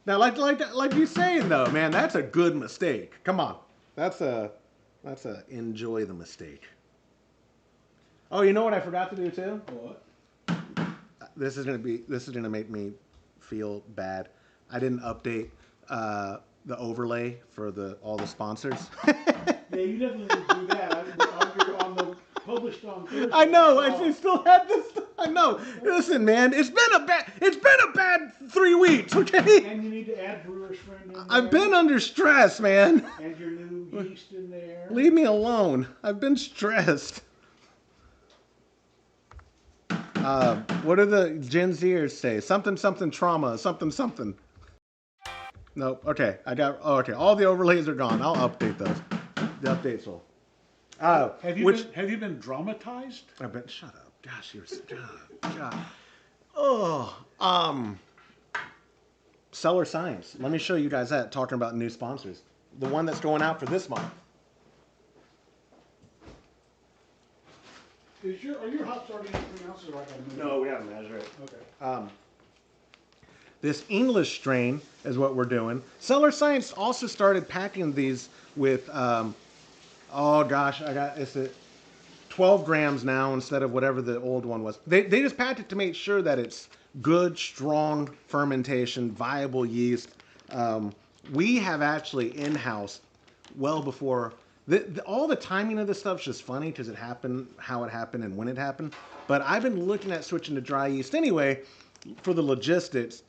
Now, like you're saying though, man, that's a good mistake. Come on, that's a enjoy the mistake. Oh, you know what I forgot to do too? What? This is gonna make me feel bad. I didn't update the overlay for all the sponsors. Yeah, you definitely need to do that. On the published on Thursday. I know. I still had this. I know. Listen, man, it's been a bad 3 weeks. Okay. And you need to add Brewer's Friend in there. I've been under stress, man. And your new yeast in there. Leave me alone. I've been stressed. What do the Gen Zers say? Something trauma. Something. Nope. Okay. Okay. All the overlays are gone. I'll update those. The updates will. Have you been dramatized? I've been. Shut up. Gosh, you're. God. Oh. Seller Science. Let me show you guys that. Talking about new sponsors. The one that's going out for this month. Are your hops already in 3 ounces or I gotta move? No, we haven't measured it. Okay. This English strain is what we're doing. Seller Science also started packing these with Oh gosh, it's at 12 grams now instead of whatever the old one was. They just packed it to make sure that it's good, strong fermentation, viable yeast. We have actually in-house well before all the timing of this stuff's just funny because it happened how it happened and when it happened. But I've been looking at switching to dry yeast anyway for the logistics.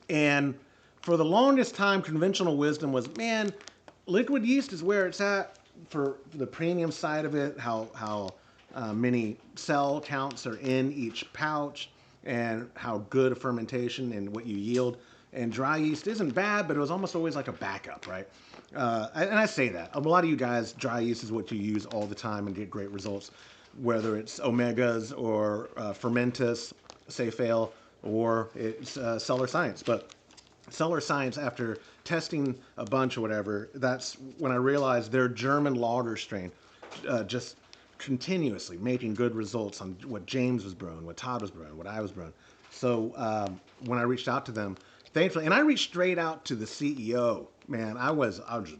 And for the longest time, conventional wisdom was, man, liquid yeast is where it's at for the premium side of it, how many cell counts are in each pouch, and how good a fermentation and what you yield. And dry yeast isn't bad, but it was almost always like a backup, right? And I say that. A lot of you guys, dry yeast is what you use all the time and get great results, whether it's Omegas or Fermentus, say fail, or it's Cellar Science. But Cellar Science, after testing a bunch or whatever, that's when I realized their German lager strain just continuously making good results on what James was brewing, what Todd was brewing, what I was brewing. So when I reached out to them, thankfully, and I reached straight out to the CEO, man, I was just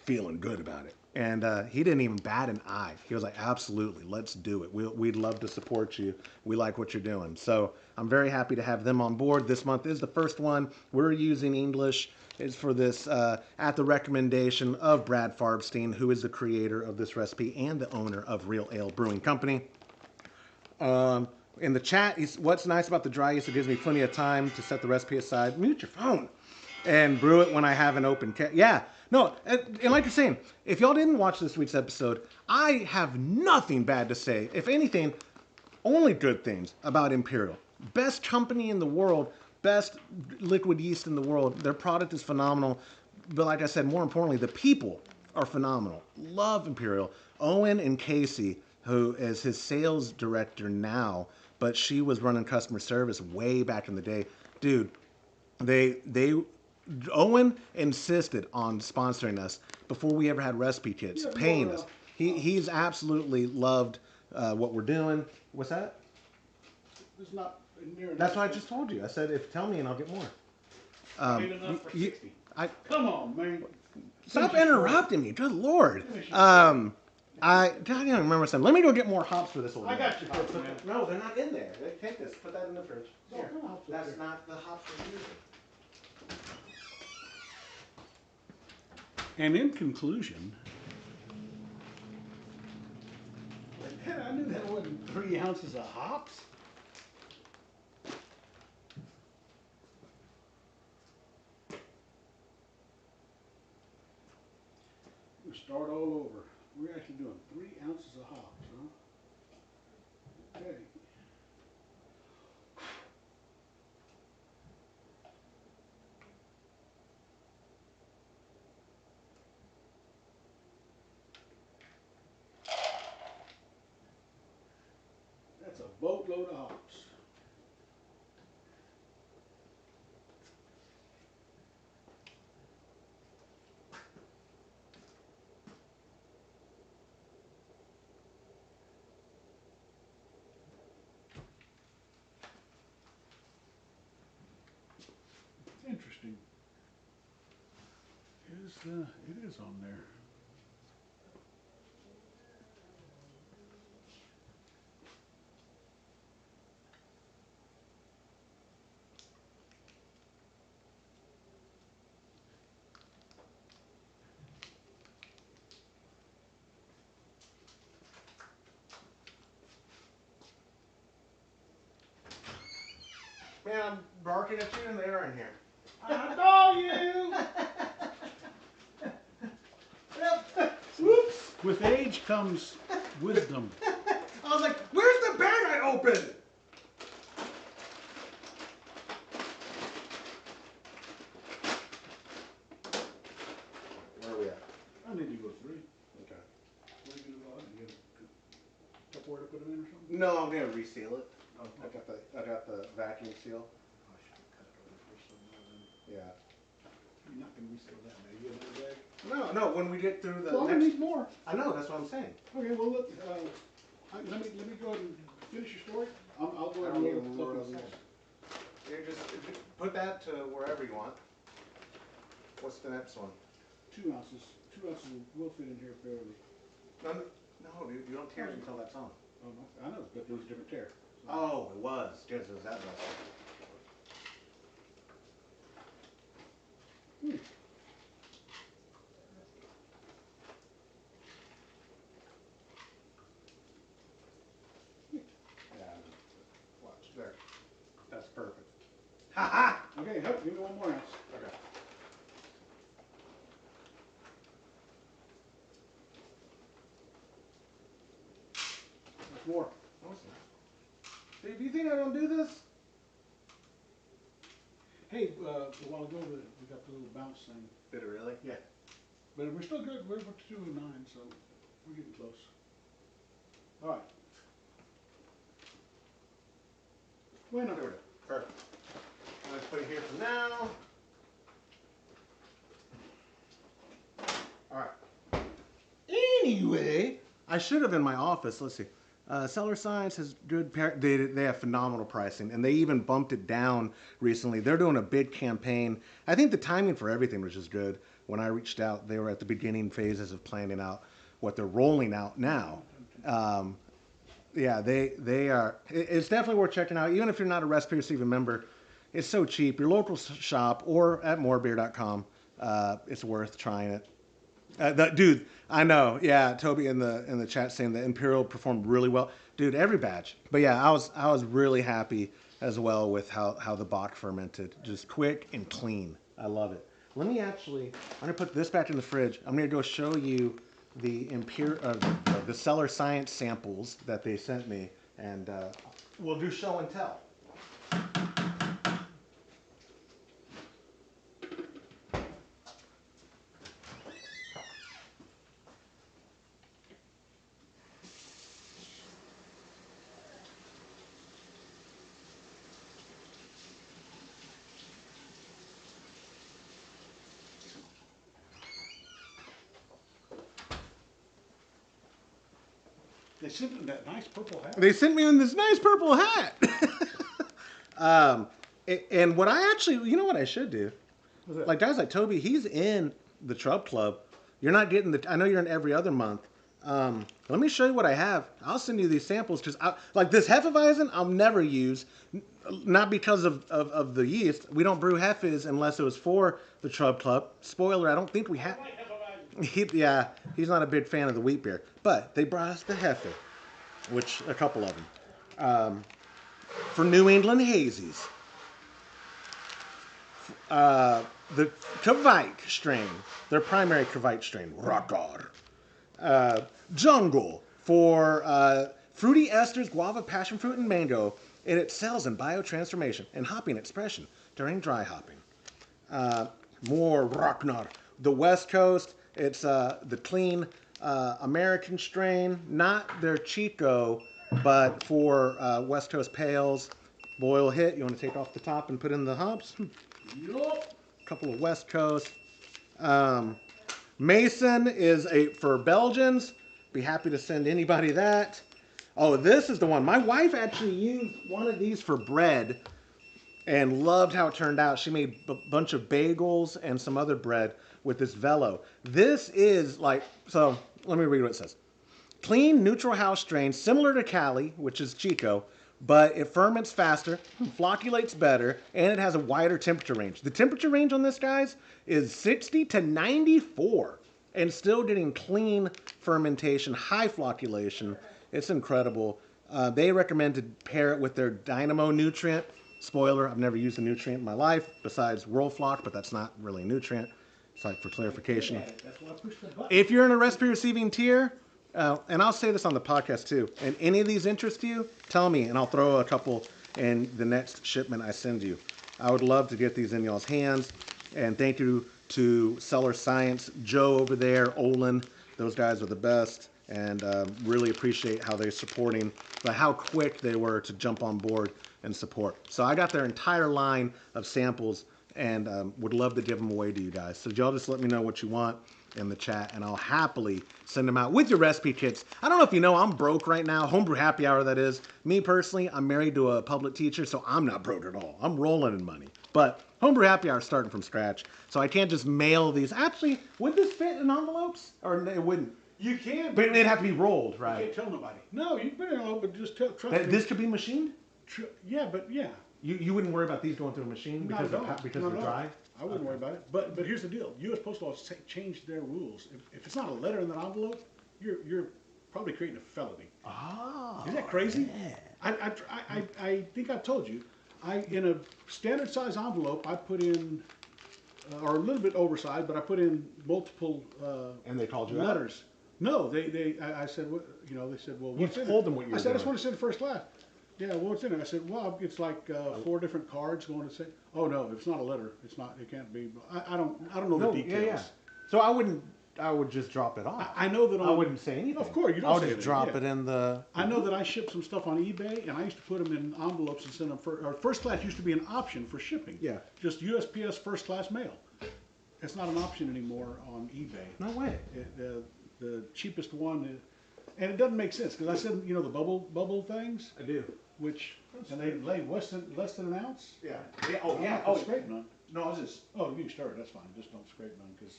feeling good about it. And he didn't even bat an eye. He was like, absolutely, let's do it. We'd love to support you. We like what you're doing. So I'm very happy to have them on board. This month is the first one. We're using English. It's for this at the recommendation of Brad Farbstein, who is the creator of this recipe and the owner of Real Ale Brewing Company. In the chat, what's nice about the dry yeast, it gives me plenty of time to set the recipe aside. Mute your phone. And brew it when I have an open yeah. No, and like you're saying, if y'all didn't watch this week's episode, I have nothing bad to say. If anything, only good things about Imperial. Best company in the world, best liquid yeast in the world. Their product is phenomenal. But like I said, more importantly, the people are phenomenal. Love Imperial. Owen and Casey, who is his sales director now, but she was running customer service way back in the day. Dude, they Owen insisted on sponsoring us before we ever had recipe kits, paying us. He's absolutely loved what we're doing. What's that? It's not near. That's what I just told you. I said, if tell me and I'll get more. Paid enough for 60. Come on, man. Stop interrupting me. Good Lord. God, I don't remember something. Let me go get more hops for this one. I got you, man. No, they're not in there. Take this. Put that in the fridge. Here. That's there. not the hops we're using. And in conclusion, I knew that wasn't 3 ounces of hops. We'll start all over. We're actually doing 3 ounces of hops, huh? Okay. That's a boatload of hops. Interesting. It is on there. Man, I'm barking at you and they are in here. I know you! Whoops! With age comes wisdom. I was like, where's the bag I opened? Where are we at? I need to go 3. Okay. What are you gonna go out and get a Tupperware to put them in or something? No, I'm gonna reseal it. Oh, I got the vacuum seal. I should have cut it over first. Yeah. You're not gonna reseal that, man. You get another bag? No, when we get through the Well, I next... need more. I know, that's what I'm saying. Okay, well, let me go ahead and finish your story. I'll go ahead and look at the You just put that to wherever you want. What's the next one? 2 ounces. 2 ounces will fit in here fairly. No, no, dude, you don't tear it until that's on. Oh, I know, but there was a different tear. So. Oh, it was. Yes, it was that recipe. Hmm. Yeah, watch there. That's perfect. Ha ha! Okay, help, give me one more ounce. Okay. There's more. No, it's not. Dude, do you think I don't do this? Hey, a while ago we got the little bounce thing. Did it really? Yeah. But we're still good. We're up to 209, so we're getting close. All right. Bueno. There we go. Perfect. Let's put it here for now. All right. Anyway, I should have in my office. Let's see. Cellar Science has good. They have phenomenal pricing, and they even bumped it down recently. They're doing a big campaign. I think the timing for everything was just good. When I reached out, they were at the beginning phases of planning out what they're rolling out now. Yeah, they are. It's definitely worth checking out, even if you're not a Recipe Receiving member. It's so cheap. Your local shop or at morebeer.com. It's worth trying it. Dude, I know. Yeah, Toby in the chat saying the Imperial performed really well. Dude, every batch. But yeah, I was really happy as well with how the Bock fermented. Just quick and clean. I love it. Let me actually. I'm gonna put this back in the fridge. I'm gonna go show you the the Cellar Science samples that they sent me, and we'll do show and tell. They sent me that nice purple hat. They sent me on this nice purple hat. um, and what I actually, you know what I should do? Like guys like Toby, he's in the Trub Club. You're not getting the. I know you're in every other month. Let me show you what I have. I'll send you these samples because like this Hefeweizen I'll never use, not because of the yeast. We don't brew Hefes unless it was for the Trub Club. Spoiler, I don't think we have. Yeah, he's not a big fan of the wheat beer. But they brought us the Hefe, which a couple of them. For New England Hazies. The Kvite strain, their primary Kvite strain, Rockar. Jungle for fruity esters, guava, passion fruit, and mango, and it excels in biotransformation and hopping expression during dry hopping. More Rocknar. The West Coast, it's the clean American strain, not their Chico, but for West Coast pales. Boil hit, you want to take off the top and put in the hops? Yup. Couple of West Coast. Mason is for Belgians. Be happy to send anybody that. Oh, this is the one. My wife actually used one of these for bread and loved how it turned out. She made a bunch of bagels and some other bread with this Velo. This is like, so let me read what it says. Clean, neutral house strain, similar to Cali, which is Chico, but it ferments faster, flocculates better, and it has a wider temperature range. The temperature range on this, guys, is 60 to 94, and still getting clean fermentation, high flocculation. It's incredible. They recommend to pair it with their Dynamo nutrient. Spoiler, I've never used a nutrient in my life besides Whirlfloc, but that's not really a nutrient. It's like for clarification. If you're in a recipe receiving tier, and I'll say this on the podcast too, and any of these interest you, tell me and I'll throw a couple in the next shipment I send you. I would love to get these in y'all's hands. And thank you to Cellar Science, Joe over there, Olin. Those guys are the best. And really appreciate how they're supporting, but how quick they were to jump on board and support. So I got their entire line of samples and would love to give them away to you guys. So y'all just let me know what you want in the chat and I'll happily send them out with your recipe kits. I don't know if you know, I'm broke right now. Homebrew happy hour, that is. Me personally, I'm married to a public teacher, so I'm not broke at all. I'm rolling in money. But Homebrew happy hour is starting from scratch, so I can't just mail these. Actually, would this fit in envelopes? Or it wouldn't? You can, But it'd have to be rolled, you right? can't tell nobody. No, you better know, but just trust me. This could be machined? Yeah, but yeah. You wouldn't worry about these going through a machine because Not at all. because Not they're at all. dry? I wouldn't worry about it. But here's the deal: U.S. Postal Office changed their rules. If it's not a letter in that envelope, you're probably creating a felony. Oh. Isn't that crazy? Yeah. I think I've told you. In a standard size envelope, I put in, or a little bit oversized, but I put in multiple And they called you letters. No, I said, what, they said, well, You what's in told it? them what you I were said, I just doing. want to send first class. Yeah, well, what's in it? I said, well, it's like 4 different cards going to say. Oh no, if it's not a letter, it's not. It can't be. I don't know the details. Yeah. So I would just drop it off. I know that I wouldn't say anything. Of course, you don't I would say just anything, drop yeah. it in the. I know that I shipped some stuff on eBay, and I used to put them in envelopes and send them first class used to be an option for shipping. Yeah. Just USPS first class mail. It's not an option anymore on eBay. No way. The cheapest one, and it doesn't make sense because I said the bubble things, I do. which and they lay less than an ounce. Yeah. Oh I'm yeah. not gonna scrape none. No, I was just. Oh, you can stir it. That's fine. Just don't scrape none because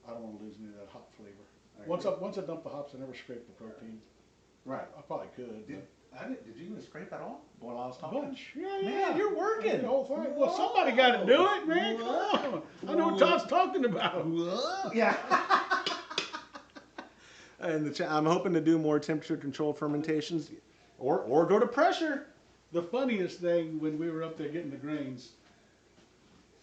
I don't want to lose any of that hop flavor. I Once I dump the hops, I never scrape the protein. Right. I probably could. Did you even scrape at all while I was A talking? bunch. Yeah. Man, you're working. The whole thing. Well, somebody got to do it, man. Come on. I know what Todd's talking about. Yeah. And I'm hoping to do more temperature controlled fermentations, or go to pressure. The funniest thing when we were up there getting the grains,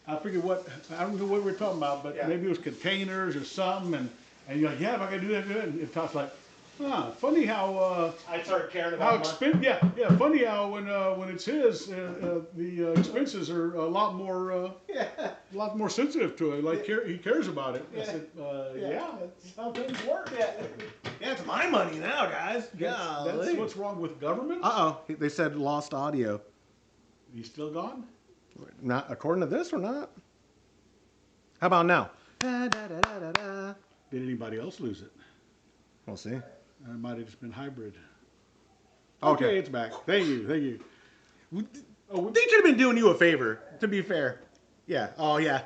I figured I don't know what we were talking about, but Yeah. maybe it was containers or something, and you're like, yeah, if I can do that, and Todd's like, funny how I started caring how about expensive. Yeah. Funny how when it's his, the expenses are a lot more sensitive to it. Like he cares about it. Yeah. I said, yeah, that's how things work. Yeah, it's my money now, guys. That's what's wrong with government. They said lost audio. He's still gone. Not according to this, or not. How about now? Da, da, da, da, da, da. Did anybody else lose it? We'll see. It might have just been hybrid. Okay. It's back. Thank you. They should have been doing you a favor, to be fair. Yeah. Oh, yeah.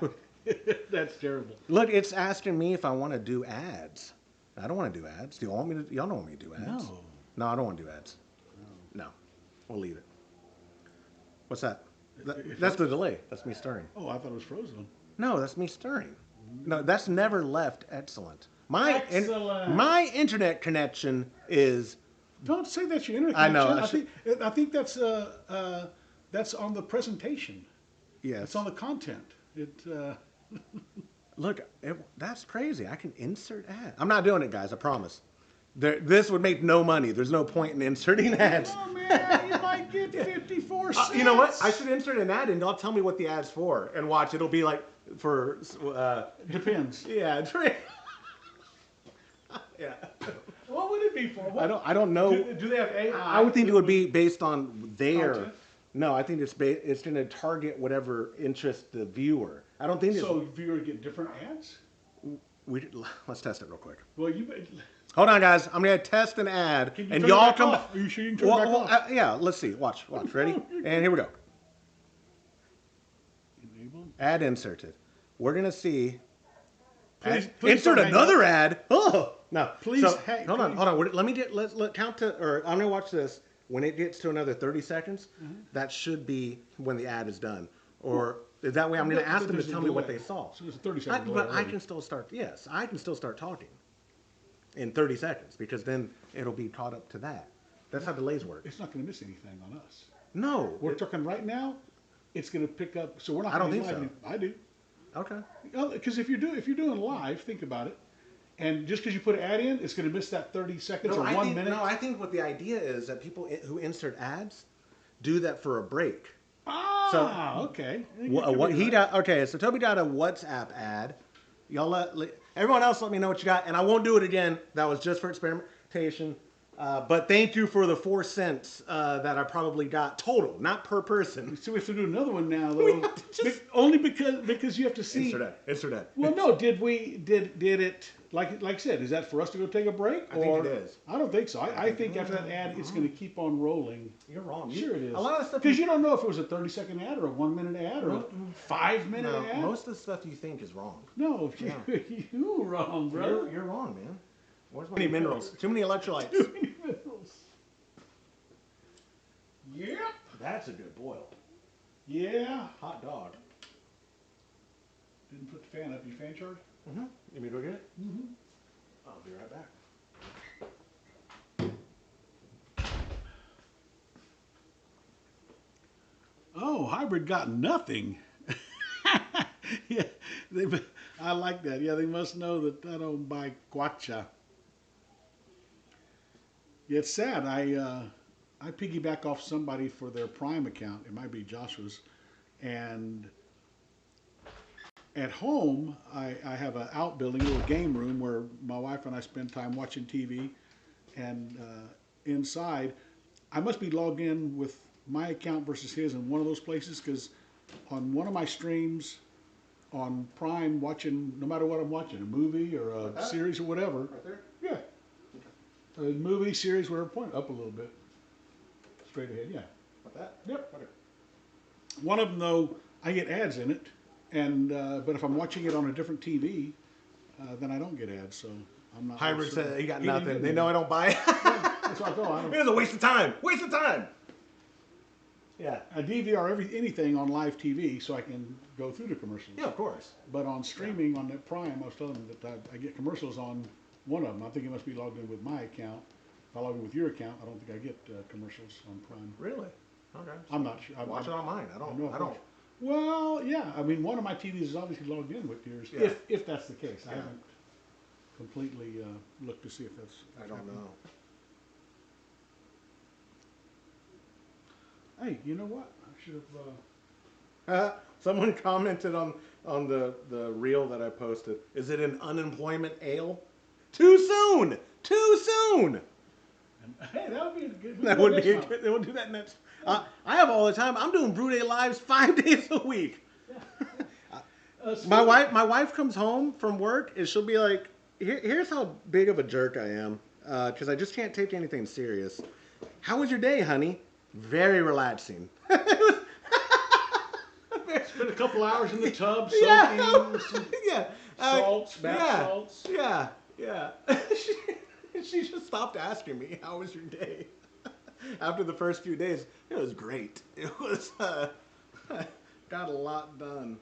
That's terrible. Look, it's asking me if I want to do ads. I don't want to do ads. Do you want me to? Y'all don't want me to do ads? No. No, I don't want to do ads. No. We'll leave it. What's that? That's the delay. That's me stirring. Oh, I thought it was frozen. No, that's me stirring. No, that's never left excellent. Excellent. My internet connection is. Don't say that's your internet I know, connection. I think that's on the presentation. Yes. It's on the content. Look, that's crazy. I can insert ads. I'm not doing it, guys. I promise. This would make no money. There's no point in inserting ads. Oh man, you might get 54 cents. You know what? I should insert an ad and y'all tell me what the ad's for. And watch, it'll be like for. Depends. Yeah. Yeah. What would it be for? I don't know. Do they have AI? I would think it would be based on their. Content? No, I think it's going to target whatever interests the viewer. I don't think So viewers get different ads? let's test it real quick. Well, Hold on, guys. I'm going to test an ad, can you and turn it y'all back come. off? Are you sure you can turn it back off? Yeah, let's see. Watch. Ready? And here we go. Enable. Ad inserted. We're going to see. Please Insert don't hang another up. ad. Oh no! Please, So, hey, hold on. please. Let me let's count to. Or I'm gonna watch this. When it gets to another 30 seconds, Mm-hmm. that should be when the ad is done. Or that way, I'm gonna ask them to There's a tell me what delay. they saw. So there's a 30-second delay But I already. can still start. Yes, I can still start talking in 30 seconds because then it'll be caught up to that. That's how delays work. It's not going to miss anything on us. No. We're talking right now. It's going to pick up. So we're not. I don't gonna be think live so. I do. Okay. Because if you're doing live, think about it. And just because you put an ad in, it's going to miss that 30 seconds or 1 minute. No, I think what the idea is that people who insert ads do that for a break. Okay. Okay, so Toby got a WhatsApp ad. Everyone else let me know what you got, and I won't do it again. That was just for experimentation. But thank you for the 4 cents that I probably got total, not per person. So we have to do another one now, though. Only because you have to see. Insert ad. Well, no. Did it like I said? Is that for us to go take a break? I think it is. I don't think so. I think after that ad, it's going to keep on rolling. You're wrong. Sure, it is. A lot of stuff because you don't know if it was a 30-second ad or a 1 minute ad or a 5 minute ad. Most of the stuff you think is wrong. No, you wrong, bro. You're wrong, man. Where's my too many minerals? Too many electrolytes. Too many minerals. Yep. That's a good boil. Yeah. Hot dog. Didn't put the fan up. You fan charge? Mm-hmm. You mean to go get it? Mm-hmm. I'll be right back. Oh, hybrid got nothing. Yeah, I like that. Yeah, they must know that I don't buy guacha. Yeah, it's sad. I piggyback off somebody for their Prime account. It might be Joshua's, and at home I have an outbuilding, a little game room where my wife and I spend time watching TV, and inside I must be logged in with my account versus his in one of those places because on one of my streams on Prime, watching no matter what I'm watching, a movie or a series or whatever. Right there? Yeah. A movie, series, whatever, point up a little bit. Straight ahead, yeah. Like that? Yep. Okay. One of them, though, I get ads in it, and but if I'm watching it on a different TV, then I don't get ads, so I'm not. Hybrid really said he got He didn't nothing. get They any. know I don't buy it. That's what I thought. It was a waste of time. Waste of time. Yeah. I DVR anything on live TV so I can go through the commercials. Yeah, of course. But on streaming on that Prime, I was telling them that I get commercials on one of them. I think it must be logged in with my account. If I log in with your account, I don't think I get commercials on Prime. Really? Okay. I'm not sure. Watch it on mine. I don't. Well, yeah. I mean, one of my TVs is obviously logged in with yours. Yeah. If that's the case, I Yeah. haven't completely looked to see if that's. I don't know. Hey, you know what? I should have. Someone commented on the reel that I posted. Is it an unemployment ale? Too soon. Too soon. Hey, that would be a good. That would be good. We'll do that next. I have all the time. I'm doing Brew Day lives 5 days a week. My wife comes home from work and she'll be like, here's how big of a jerk I am, because I just can't take anything serious. How was your day, honey? Very relaxing. Spent a couple hours in the tub Yeah. soaking some Yeah. salts, bath yeah. salts. Yeah. Yeah. She just stopped asking me, how was your day? After the first few days, it was great. It was, got a lot done.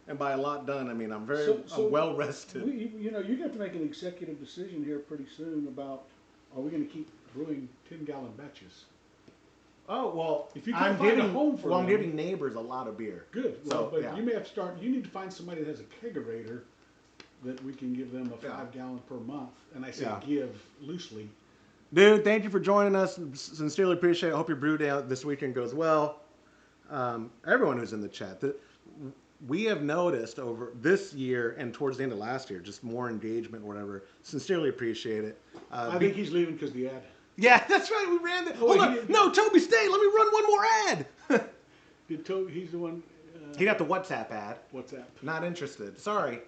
And by a lot done, I mean I'm I'm well rested. You have to make an executive decision here pretty soon about, are we going to keep brewing 10-gallon batches? Oh well, If you can't find a home for I'm them- giving neighbors a lot of beer. Good. So, Well, but yeah. you may have to start. You need to find somebody that has a kegerator that we can give them a Yeah. 5-gallon per month. And I say Yeah. give loosely. Dude, thank you for joining us. Sincerely appreciate it. Hope your brew day this weekend goes well. Everyone who's in the chat, we have noticed over this year and towards the end of last year, just more engagement, or whatever. Sincerely appreciate it. I think he's leaving because the ad. Yeah, that's right. We ran the. Oh, Hold he on. didn't- No, Toby, stay. Let me run one more ad. He's the one. He got the WhatsApp ad. WhatsApp. Not interested. Sorry.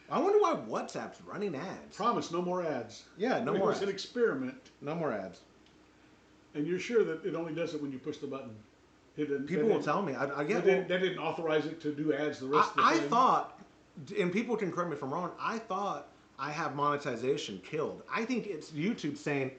I wonder why WhatsApp's running ads. Promise, no more ads. Yeah, no It more was an ads. experiment, No more ads. and you're sure that it only does it when you push the button. People will tell me. I get. That didn't authorize it to do ads the rest of the I time. thought, and people can correct me if I'm wrong, I thought I have monetization killed. I think it's YouTube saying,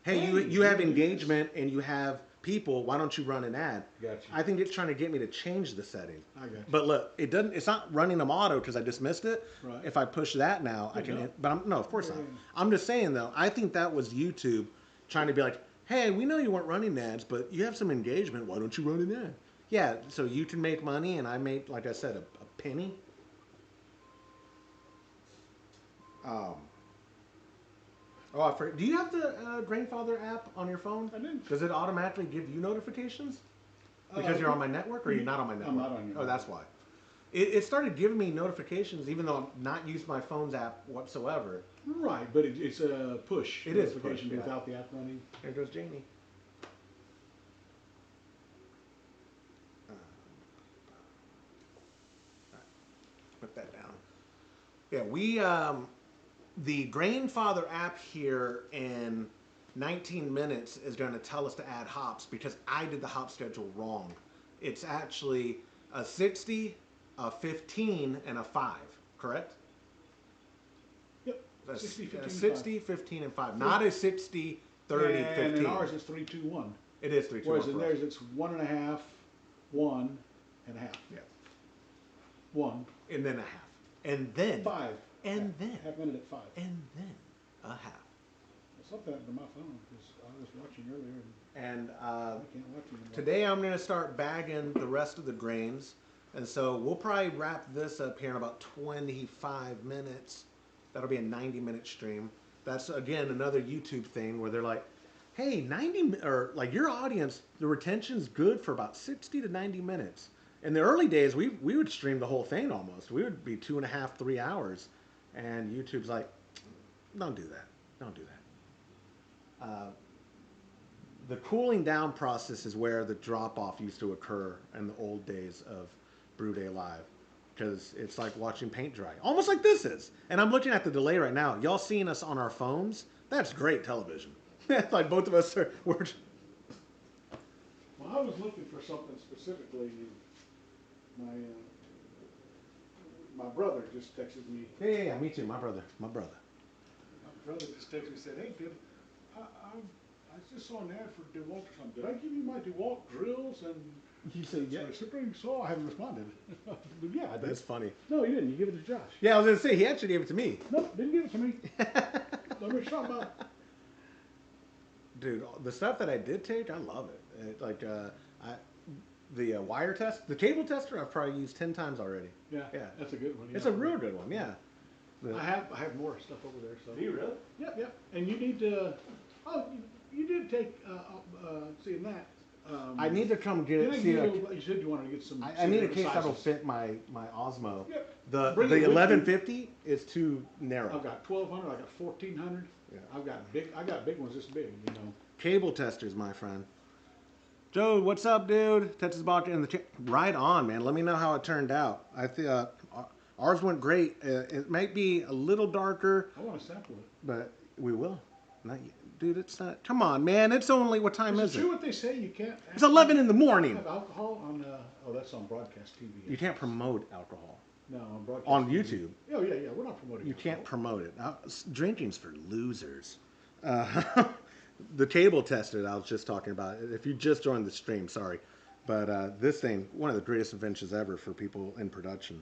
hey, you have engagement and you have people, why don't you run an ad? Gotcha. I think it's trying to get me to change the setting. I got you. But look, it's not running them auto because I just missed it. Right. If I push that now, I can, go. but no, of course not. Yeah. I'm just saying though, I think that was YouTube trying to be like, hey, we know you weren't running ads, but you have some engagement, why don't you run an ad? Yeah, so you can make money, and I made, like I said, a penny. Do you have the Grainfather app on your phone? I didn't. Does it automatically give you notifications? Because you're on my network, or you're not on my network? I'm not on your Oh, that's why. It started giving me notifications, even though I'm not used my phone's app whatsoever. Right, but it's a push. It is notification push, yeah. without the app running. There goes Janie. Put that down. Yeah, the Grainfather app here in 19 minutes is going to tell us to add hops because I did the hop schedule wrong. It's actually a 60, a 15, and a 5, correct? That's 60, 15, 60, 15, and 5. Not a 60, 30, and 15. in ours it's 3, 2, 1. It is 3, 2, 1. Whereas in theirs it's 1.5, 1 and a half. Yeah. 1. And then a half. And then. 5. And then. Half minute at 5. And then a half. Something happened to my phone because I was watching earlier and And I can't watch anymore. today I'm going to start bagging the rest of the grains. And so we'll probably wrap this up here in about 25 minutes. That'll be a 90-minute stream. That's, again, another YouTube thing where they're like, hey, 90, or like your audience, the retention's good for about 60 to 90 minutes. In the early days, we would stream the whole thing almost. We would be 2.5, 3 hours. And YouTube's like, don't do that. Don't do that. The cooling down process is where the drop-off used to occur in the old days of Brew Day Live. Because it's like watching paint dry. Almost like this is. And I'm looking at the delay right now. Y'all seeing us on our phones? That's great television. Like both of us are... We're... Well, I was looking for something specifically. My brother just texted me. Yeah, me too. My brother. My brother just texted me and said, hey, dude, I just saw an ad for DeWalt or something. Did I give you my DeWalt drills? And You said yes. So I haven't responded. Yeah, I did. That's funny. No, you didn't. You gave it to Josh. Yeah, I was going to say, he actually gave it to me. No, didn't give it to me. Let me talk about it. Dude, the stuff that I did take, I love it. The wire test, the cable tester, I've probably used 10 times already. Yeah, that's a good one. It's a real good one, yeah. I have more stuff over there. So. Do you really? Yeah. And you need to. Oh, you did take. Seeing that. I need to come get it. You said you wanted to get some. I need a case that'll fit my Osmo. Yep. The 1150 is too narrow. I've got 1200. I got 1400. Yeah. I got big ones this big. You know. Cable testers, my friend. Joe, what's up, dude? Texas Bach in the chat. Right on, man. Let me know how it turned out. I think ours went great. It might be a little darker. I want to sample it. But we will. Not yet. Dude, it's not. Come on, man. It's only, what time is it? Is it true what they say? You can't. It's 11 in the morning. Have alcohol on. Oh, that's on broadcast TV. You can't promote alcohol. No, on broadcast. On TV. YouTube. Oh yeah. We're not promoting. You alcohol. can't promote it. Drinking's for losers. The cable tester that I was just talking about. If you just joined the stream, sorry, but this thing, one of the greatest inventions ever for people in production.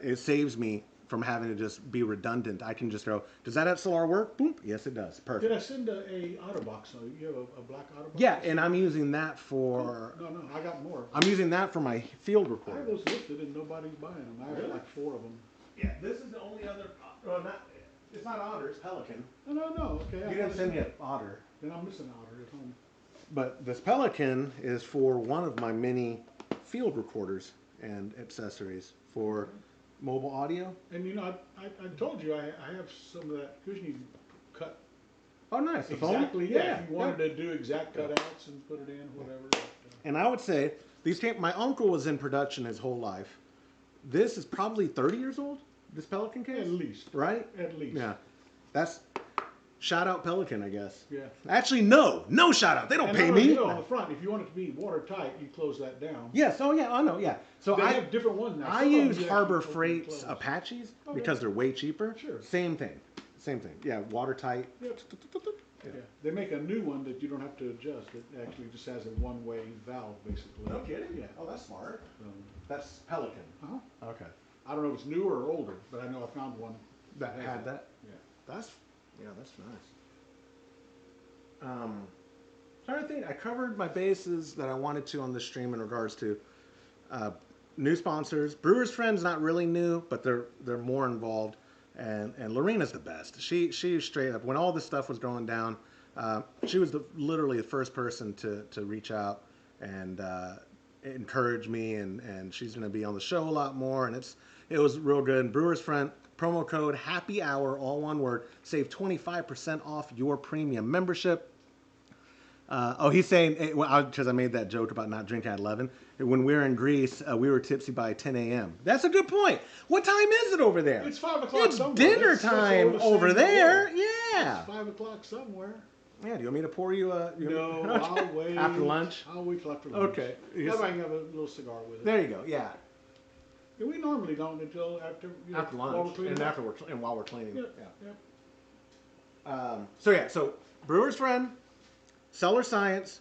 It saves me from having to just be redundant. I can just go, does that XLR work? Boom. Yes, it does. Perfect. Did I send a OtterBox? So you have a black OtterBox? Yeah, and I'm using that for... No, I got more. I'm using that for my field I recorder. have those listed and nobody's buying them. I have like 4 of them. Yeah, this is the only other... it's not Otter, it's Pelican. No. Okay. You didn't send me an Otter. Then I'm missing Otter at home. But this Pelican is for one of my many field recorders and accessories for mobile audio. And you know, I told you I have some of that cushion you can cut. Oh, nice. The Exactly. foam? Yeah. If you wanted to do exact cutouts and put it in, whatever. And I would say my uncle was in production his whole life. This is probably 30 years old. This Pelican case? At least. Right? At least. Yeah. That's shout out Pelican, I guess. Yeah. Actually, no shout out. They don't pay me. On the front, if you want it to be watertight, you close that down. Yes. Oh yeah. I know. Yeah. So I have different ones now. I use Harbor Freight's Apaches because they're way cheaper. Sure. Same thing. Yeah. Watertight. Yep. Yeah. They make a new one that you don't have to adjust. It actually just has a one-way valve, basically. No kidding. Yeah. Oh, that's smart. That's Pelican. Uh-huh. Okay. I don't know if it's newer or older, but I know I found one That had that. Yeah. That's nice. Trying to think. I covered my bases that I wanted to on the stream in regards to new sponsors. Brewers Friends, not really new, but they're more involved. And Lorena's the best. She straight up, when all this stuff was going down, she was literally the first person to reach out and encourage me, and she's going to be on the show a lot more, and it was real good. And Brewers Friend, promo code Happy Hour, all one word, save 25% off your premium membership. He's saying, because I made that joke about not drinking at 11. When we were in Greece, we were tipsy by 10 a.m. That's a good point. What time is it over there? It's 5 o'clock It's somewhere. dinner time over there. Yeah. It's 5 o'clock somewhere. Yeah, do you want me to pour you a... No, I'll wait. After lunch? I'll wait till after lunch. Okay. That way I can have a little cigar with it. There you go, yeah. And we normally don't until after After while lunch, we're cleaning and up. while we're cleaning. Yep, Yeah. yep. So Brewer's Friend, Cellar Science.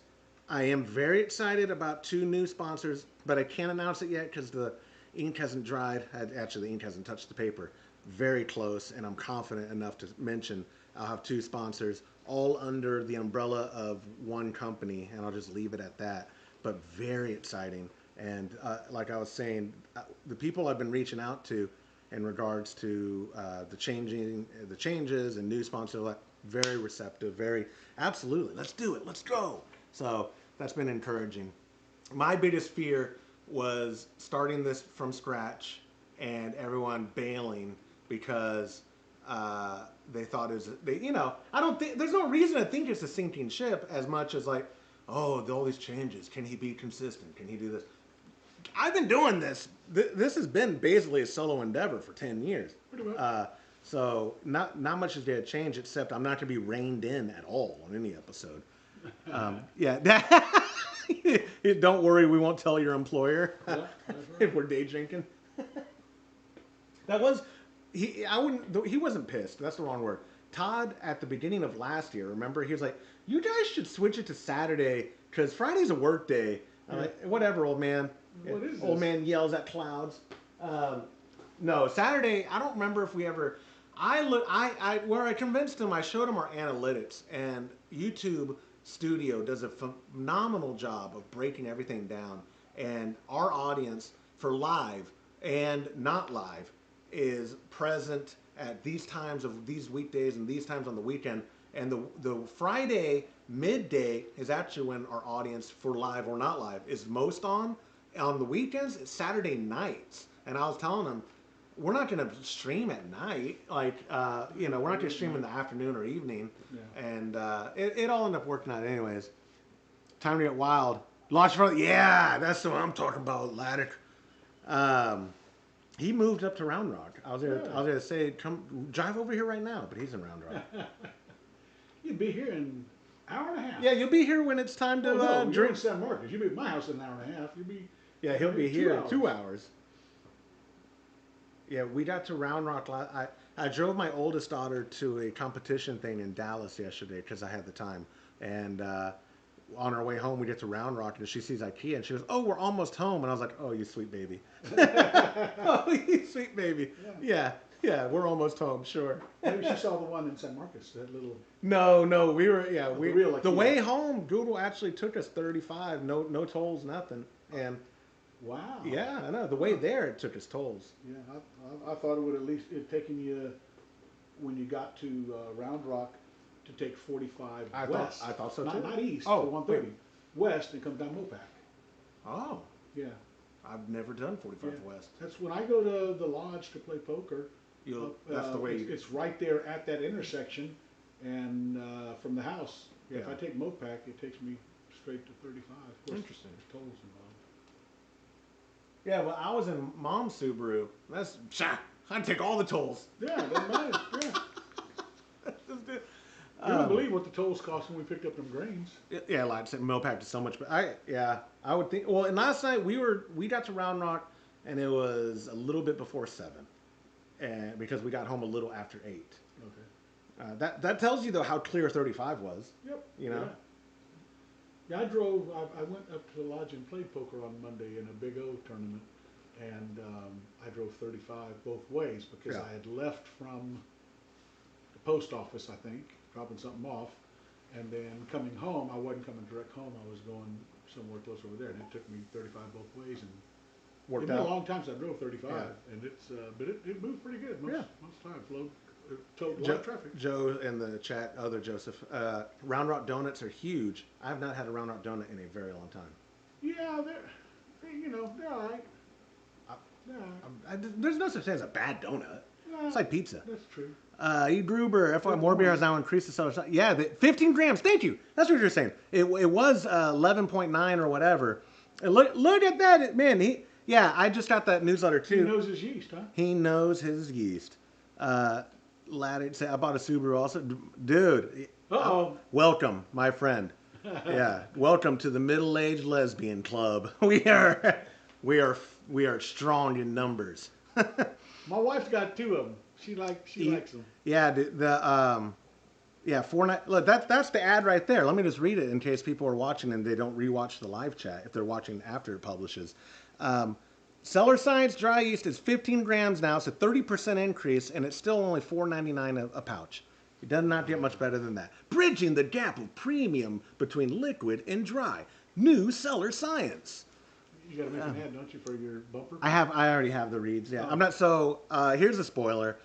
I am very excited about 2 new sponsors, but I can't announce it yet because the ink hasn't dried. Actually, the ink hasn't touched the paper. Very close, and I'm confident enough to mention I'll have 2 sponsors, all under the umbrella of one company, and I'll just leave it at that. But very exciting, and like I was saying, the people I've been reaching out to in regards to the changes and new sponsors, like very receptive, very absolutely, let's do it, let's go. So that's been encouraging. My biggest fear was starting this from scratch and everyone bailing because they thought it was, I don't think, there's no reason to think it's a sinking ship as much as like, oh, all these changes, can he be consistent? Can he do this? I've been doing this. This has been basically a solo endeavor for 10 years. So not much is going to change, except I'm not going to be reined in at all on any episode. Yeah. Don't worry, we won't tell your employer if we're day drinking. That was he. I wouldn't. He wasn't pissed. That's the wrong word. Todd at the beginning of last year, remember, he was like, "You guys should switch it to Saturday because Friday's a work day." I'm like, "Whatever, old man." What is this? Old man yells at clouds. No, Saturday. I don't remember if we ever. Where I convinced him, I showed him our analytics, and YouTube Studio does a phenomenal job of breaking everything down. And our audience for live and not live is present at these times of these weekdays and these times on the weekend. And the Friday midday is actually when our audience for live or not live is most on. On the weekends, it's Saturday nights. And I was telling them, we're not going to stream at night. Like, we're not going to stream in the afternoon or evening. Yeah. And it all ended up working out anyways. Time to get wild. Launch front. Yeah, that's what I'm talking about, Laddick. He moved up to Round Rock. I was gonna say, come drive over here right now, but he's in Round Rock. You'll be here in an hour and a half. Yeah, you'll be here when it's time to drink. drink. In San Marcos. You'll be at my house in an hour and a half. You'll be. Yeah, he'll be here in 2 hours. Yeah, we got to Round Rock. I drove my oldest daughter to a competition thing in Dallas yesterday because I had the time. And on our way home, we get to Round Rock and she sees IKEA and she goes, "Oh, we're almost home." And I was like, "Oh, you sweet baby." Oh, you sweet baby. Yeah, we're almost home, sure. Maybe she saw the one in San Marcos, that little. No, we were, the way home, Google actually took us 35, no tolls, nothing. And wow. Yeah, I know. The way there, it took us tolls. Yeah, I thought it would at least it taken you when you got to Round Rock to take 45 west. I thought so too. Not east. Oh, 130 west and come down Mopac. Oh. Yeah. I've never done 45 west. That's when I go to the lodge to play poker. That's the way. It's right there at that intersection, and from the house. If I take Mopac, it takes me straight to 35. Of course, interesting. There's tolls involved. Yeah, well, I was in Mom's Subaru. I'd take all the tolls. Yeah, doesn't matter. You don't believe what the tolls cost when we picked up them grains. Yeah, like I said, Mopac is so much, but I would think. Well, and last night we got to Round Rock, and it was a little bit before 7, and because we got home a little after 8. Okay. That tells you though how clear 35 was. Yep. You know. Yeah, I went up to the lodge and played poker on Monday in a Big O tournament, and I drove 35 both ways because I had left from the post office, I think, dropping something off, and then coming home, I wasn't coming direct home, I was going somewhere close over there, and it took me 35 both ways, and worked it's out. been a long time since I drove 35, and it's but it moved pretty good most times. A lot of traffic. Joe in the chat, other Joseph, Round Rock donuts are huge. I have not had a Round Rock donut in a very long time. Yeah, they're all right. There's no such thing as a bad donut. It's like pizza. That's true. E. Gruber, FY More Beer has now increased the soda. Yeah, 15 grams. Thank you. That's what you're saying. It was 11.9 or whatever. And look at that, man. I just got that newsletter too. He knows his yeast, huh? He knows his yeast. Laddie say I bought a Subaru also, dude. Welcome, my friend. Yeah, welcome to the middle-aged lesbian club. We are strong in numbers. My wife's got 2 of them. She likes them. Yeah, Yeah, look, that's the ad right there. Let me just read it in case people are watching and they don't rewatch the live chat if they're watching after it publishes. Um, Cellar Science dry yeast is 15 grams now. It's a 30% increase, and it's still only $4.99 a pouch. It does not get much better than that. Bridging the gap of premium between liquid and dry. New Cellar Science. You got to make an ad, don't you, for your bumper? I already have the reads. Yeah, Oh. I'm not. So here's a spoiler.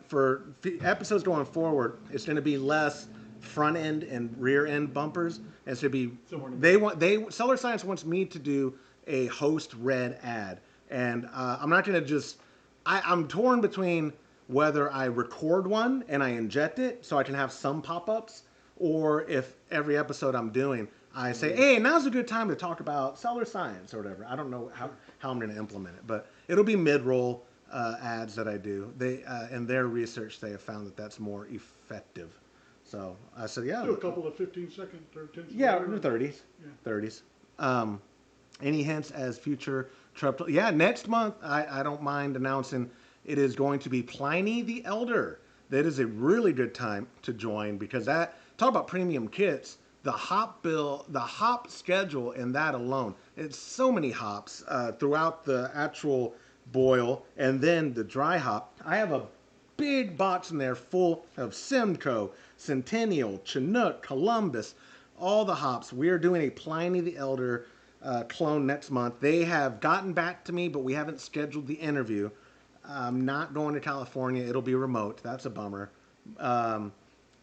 For episodes going forward, it's going to be less front end and rear end bumpers. It's going to be Cellar Science wants me to do a host read ad, and I'm not going to just. I'm torn between whether I record one and I inject it so I can have some pop ups, or if every episode I'm doing, I say, hey, now's a good time to talk about Cellar Science or whatever. I don't know how I'm going to implement it, but it'll be mid-roll ads that I do. They in their research, they have found that that's more effective. So I said, yeah. Do a couple of 15-second or 10 second. Yeah, 30s. Yeah. 30s. Any hints as future trouble? Yeah, next month, I don't mind announcing it is going to be Pliny the Elder. That is a really good time to join because talk about premium kits. The hop schedule in that alone, it's so many hops throughout the actual boil and then the dry hop. I have a big box in there full of Simcoe, Centennial, Chinook, Columbus, all the hops. We are doing a Pliny the Elder clone next month. They have gotten back to me, but we haven't scheduled the interview. I'm not going to California. It'll be remote. That's a bummer.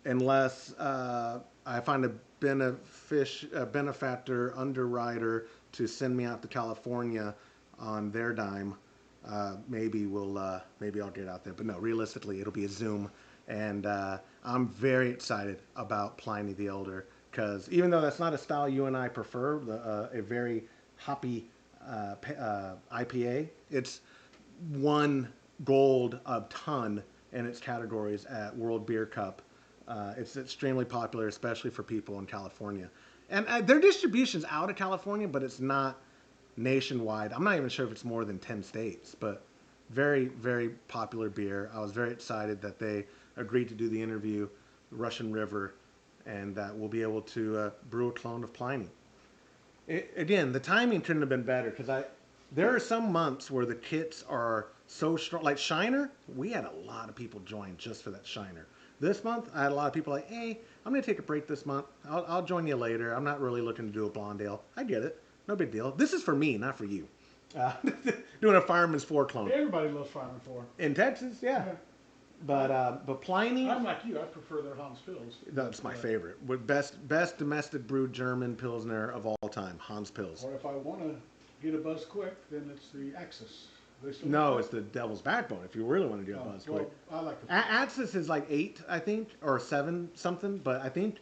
Unless I find a benefactor underwriter to send me out to California on their dime. Maybe I'll get out there. But no, realistically, it'll be a Zoom. And I'm very excited about Pliny the Elder because even though that's not a style you and I prefer, a very hoppy IPA, it's won gold a ton in its categories at World Beer Cup. It's extremely popular, especially for people in California. And their distribution's out of California, but it's not nationwide. I'm not even sure if it's more than 10 states, but very, very popular beer. I was very excited that they agreed to do the interview, Russian River, and that we'll be able to brew a clone of Pliny. Again, the timing couldn't have been better because there are some months where the kits are so strong. Like Shiner, we had a lot of people join just for that Shiner. This month, I had a lot of people like, hey, I'm going to take a break this month. I'll join you later. I'm not really looking to do a blonde ale. I get it. No big deal. This is for me, not for you. Doing a Fireman's 4 clone. Everybody loves Fireman 4. In Texas, yeah. But Pliny... I'm like you. I prefer their Hans Pils. That's my favorite. With best domestic brewed German Pilsner of all time, Hans Pils. Or if I want to get a buzz quick, then it's the Axis. No, it's the Devil's Backbone. If you really want to do a buzz quick, I like the Axis is like 8, I think, or 7 something. But I think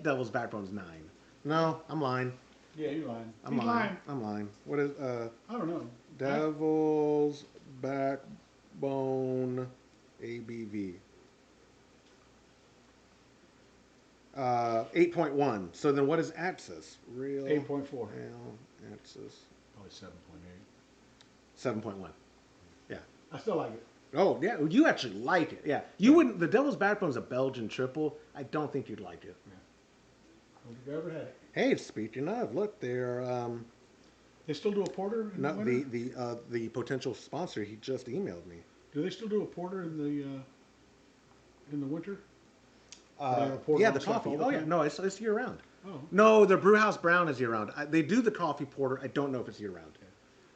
Devil's Backbone's 9. No, I'm lying. Yeah, you're lying. I'm lying. What is I don't know. Devil's Backbone ABV? 8.1. So then, what is Axis? Real 8.4. Axis. Probably 7.8. 7.1. Yeah. I still like it. Oh, yeah. You actually like it. Yeah. You wouldn't. The Devil's Backbone is a Belgian triple. I don't think you'd like it. Yeah. I don't think I ever had it. Hey, speaking of, look, they're. They still do a porter in No, the winter? the potential sponsor, he just emailed me. Do they still do a porter in the winter? Yeah, the coffee. Oh, yeah. No, it's year round. Oh. No, the Brewhouse Brown is year round. They do the coffee porter. I don't know if it's year round.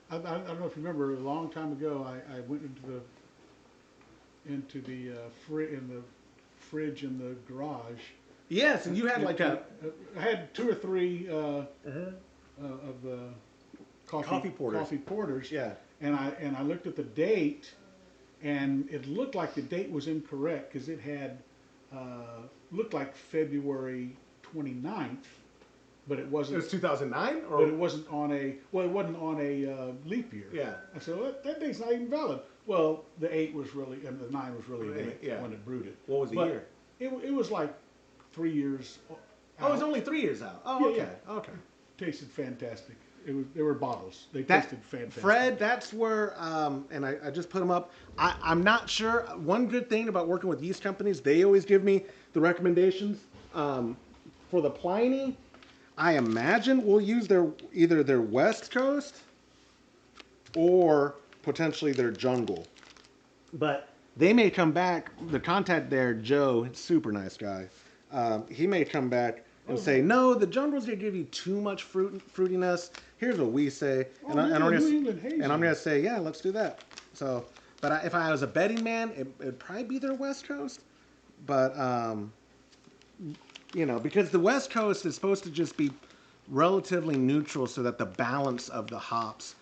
I don't know if you remember, a long time ago, I went into the fridge in the garage. Yes, and you had like I had 2 or 3 of the coffee porters. Yeah. And I looked at the date, and it looked like the date was incorrect because it had looked like February 29th. But it wasn't. It was 2009, or but it wasn't on a. Well, it wasn't on a leap year. Yeah. I said, well, that date's not even valid. Well, the 8 was really, and the 9 was really an 8 when it brewed it. What was the year? It was like 3 years. Oh, it was only 3 years out. Oh, okay, okay. Tasted fantastic. They were bottles. They That tasted fantastic. Fred, that's where, and I just put them up. I'm not sure. One good thing about working with yeast companies, they always give me the recommendations. For the Pliny, I imagine we'll use either their West Coast or potentially their Jungle. But they may come back. The contact there, Joe, super nice guy. He may come back and say, no, the Jungle's gonna give you too much fruitiness. Here's what we say, and I'm gonna say, yeah, let's do that. So, but if I was a betting man, it'd probably be their West Coast. But you know, because the West Coast is supposed to just be relatively neutral, so that the balance of the hops,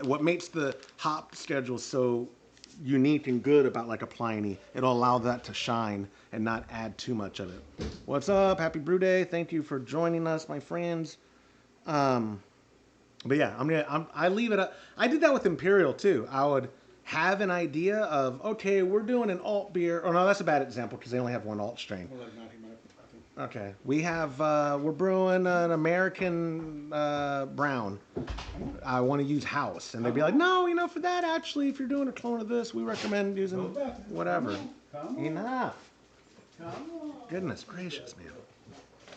what makes the hop schedule so unique and good about like a Pliny, it'll allow that to shine and not add too much of it. What's up? Happy Brew Day! Thank you for joining us, my friends. But yeah, I leave it up. I did that with Imperial too. I would have an idea of, okay, we're doing an alt beer. Oh no, that's a bad example because they only have one alt strain. Okay, we're brewing an American brown. I want to use house, and they'd be like, no, you know, for that actually, if you're doing a clone of this, we recommend using whatever. Enough. Goodness gracious, man.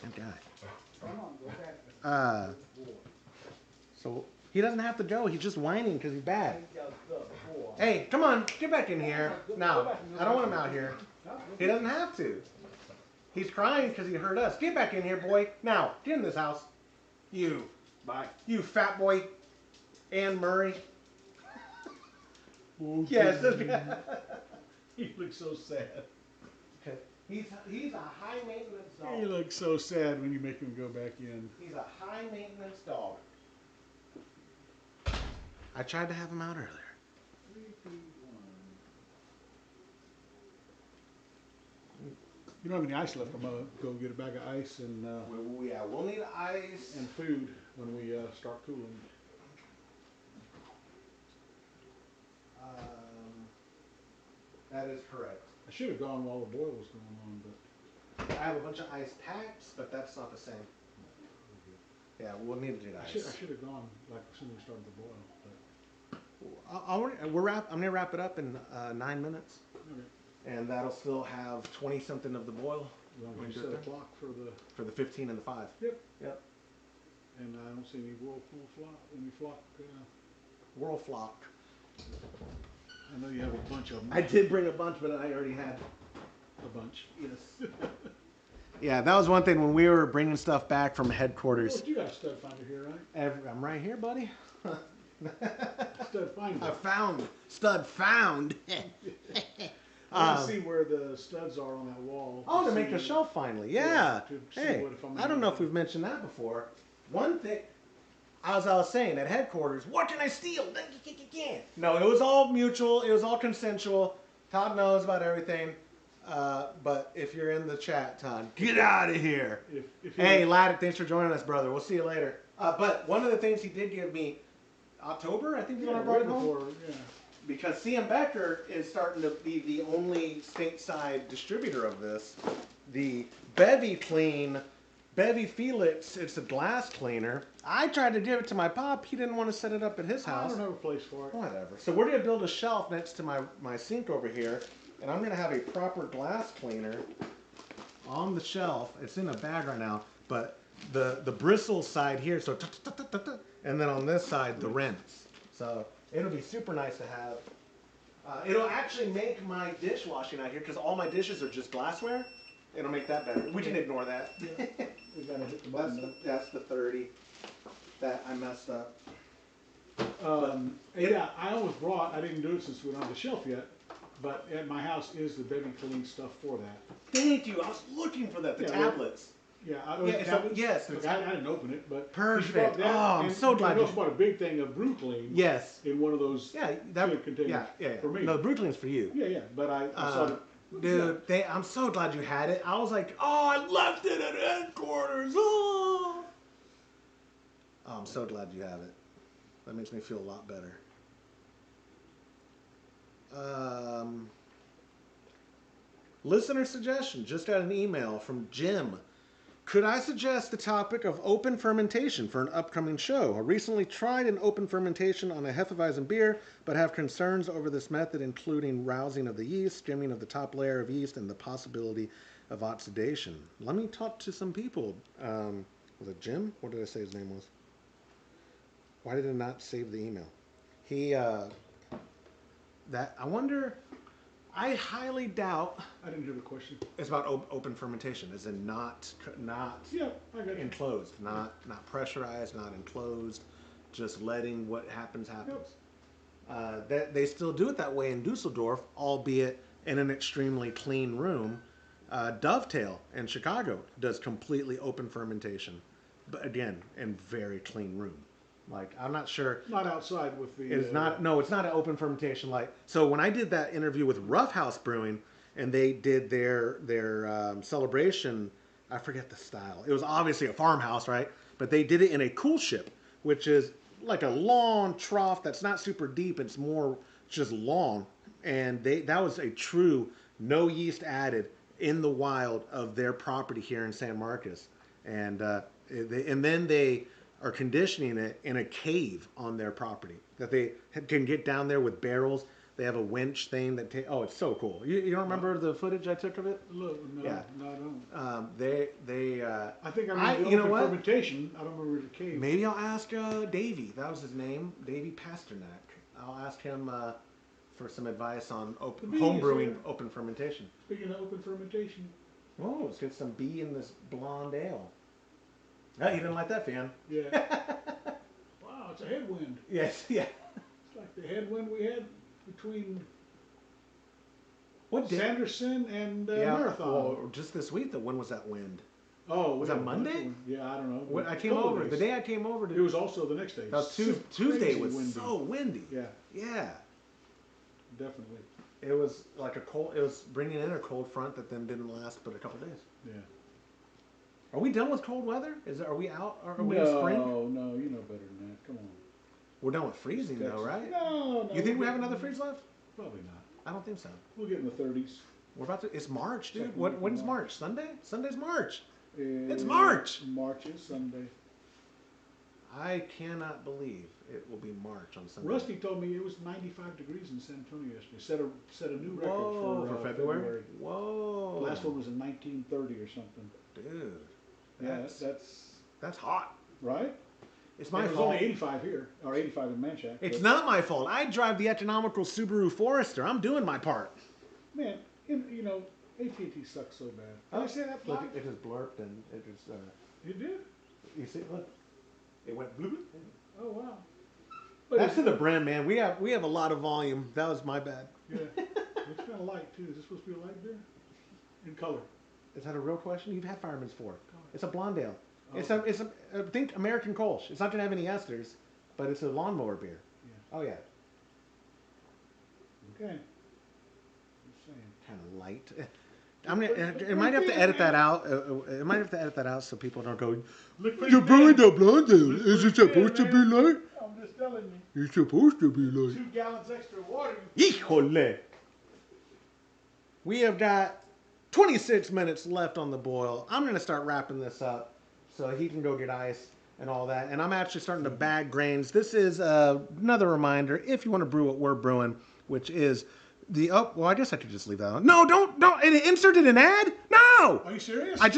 Good guy. So he doesn't have to go. He's just whining because he's bad. Hey, come on, get back in here. No, I don't want him out here. He doesn't have to. He's crying because he hurt us. Get back in here, boy. Now, get in this house. You. Bye. You fat boy. Anne Murray. Oh, yes. He looks so sad. He's a high maintenance dog. He looks so sad when you make him go back in. He's a high maintenance dog. I tried to have him out earlier. 3, 2, 1. You don't have any ice left. I'm gonna go get a bag of ice and we'll need ice and food when we start cooling. That is correct. I should have gone while the boil was going on, but I have a bunch of ice packs, but that's not the same. Yeah, we'll need to do ice. I should have gone like as soon as we started the boil. But I'm gonna wrap it up in 9 minutes. okay. And that'll still have 20 something of the boil. You want me to set a clock for the 15 and the 5. Yep. Yep. And I don't see any whirlpool flock. Any flock. Whirl flock. I know you have a bunch of them. I did bring a bunch, but I already had a bunch. Yes. Yeah, that was one thing when we were bringing stuff back from headquarters. Oh, you got a stud finder here, right? I'm right here, buddy. Stud finder. I found stud found. I want to see where the studs are on that wall. Oh, to make a shelf finally. Yeah. Hey, I don't know if we've mentioned that before. One thing, as I was saying, at headquarters, what can I steal? No, it was all mutual. It was all consensual. Todd knows about everything. But if you're in the chat, Todd, get out of here. Hey, Ladd, thanks for joining us, brother. We'll see you later. But one of the things he did give me, October, I think is when I brought it home. Yeah. Because CM Becker is starting to be the only stateside distributor of this. The Bevy Felix, it's a glass cleaner. I tried to give it to my pop. He didn't want to set it up at his house. I don't have a place for it. Whatever. So we're going to build a shelf next to my sink over here. And I'm going to have a proper glass cleaner on the shelf. It's in a bag right now. But the bristle side here, so and then on this side, the rinse. So it'll be super nice to have. It'll actually make my dishwashing out here, because all my dishes are just glassware. It'll make that better. We can ignore that. Yeah. We gotta hit the button. That's the 30 that I messed up. Yeah, I almost brought, I didn't do it since we don't have the shelf yet, but at my house is the baby clean stuff for that. Thank you. I was looking for that. The tablets. Yes. I didn't open it, but perfect. I'm so glad you bought a big thing of Brew Clean. Yes. In one of those containers. Yeah. For me. No, the Brew Clean's for you. Yeah. But I saw it. Dude, I'm so glad you had it. I was like, oh, I left it at headquarters. Oh, I'm so glad you have it. That makes me feel a lot better. Listener suggestion. Just got an email from Jim. Could I suggest the topic of open fermentation for an upcoming show? I recently tried an open fermentation on a Hefeweizen beer, but have concerns over this method, including rousing of the yeast, skimming of the top layer of yeast, and the possibility of oxidation. Let me talk to some people. Was it Jim? What did I say his name was? Why did it not save the email? He, that, I wonder, I highly doubt I didn't hear the question. it's about open fermentation, as in not Yeah, I got you. enclosed, not pressurized, not enclosed, just letting what happens. That they still do it that way in Dusseldorf, albeit in an extremely clean room. Dovetail in Chicago does completely open fermentation, but again, in very clean room. Like, I'm not sure. Not outside with the. It's not. No, it's not an open fermentation. Like, so when I did that interview with Rough House Brewing, and they did their celebration, I forget the style. It was obviously a farmhouse, right? But they did it in a cool ship, which is like a long trough that's not super deep. It's more just long, and that was a true no yeast added in the wild of their property here in San Marcos, and then they are conditioning it in a cave on their property that they can get down there with barrels. They have a winch thing that oh, it's so cool. You don't remember the footage I took of it? Look, no, Yeah. no, I don't. They I think I remember the you know open what? fermentation. I don't remember the cave. Maybe I'll ask Davey. That was his name, Davey Pasternak. I'll ask him for some advice on home brewing open fermentation. Speaking of open fermentation. Oh, let's get some bee in this blonde ale. Oh, you didn't like that, fan? Yeah. Wow, it's a headwind. Yes, yeah. It's like the headwind we had between What day? Sanderson and Marathon. Well, just this week, when was that wind? Oh, was that Monday? Yeah, I don't know. When I came over, the day I came over, it was also the next day. Tuesday was windy. so windy. Yeah, yeah, definitely. It was like a cold. It was bringing in a cold front that then didn't last but a couple days. Yeah. Are we done with cold weather? Are we out? Are we in spring? No, you know better than that. Come on. We're done with freezing though, right? No. You think we have another freeze left? Probably not. I don't think so. We'll get in the 30s. We're about to. It's March, dude. Like When's March? Sunday? Sunday's March. It's March. March is Sunday. I cannot believe it will be March on Sunday. Rusty told me it was 95 degrees in San Antonio yesterday. Set a new record for February. Whoa. The last one was in 1930 or something. Dude. Yeah, that's hot. Right? It's my fault. It was only 85 here, or 85 in Manchac. It's not my fault. I drive the economical Subaru Forester. I'm doing my part. Man, you know, AT&T sucks so bad. Can I say that? Look, it just blurped and it just. It did? You see, look. It went bloop. Oh, wow. But That's to the brim, man. We have a lot of volume. That was my bad. Yeah. It's kind of light, too. Is this supposed to be a light beer? In color. Is that a real question? You've had Firemans 4. It's a blonde ale. Oh. It's a think American Kolsch. It's not gonna have any esters, but it's a lawnmower beer. Yeah. Oh yeah. Okay. Just saying. Kind of light. It might have to edit that out. It might have to edit that out so people don't go. You're brewing the blonde ale. Is it supposed to be light? I'm just telling you. It's supposed to be light. 2 gallons extra water. Híjole. We have got 26 minutes left on the boil. I'm going to start wrapping this up so he can go get ice and all that. And I'm actually starting to bag grains. This is another reminder, if you want to brew what we're brewing, which is well, I guess I could just leave that on. No, don't. And it inserted an ad? No! Are you serious? I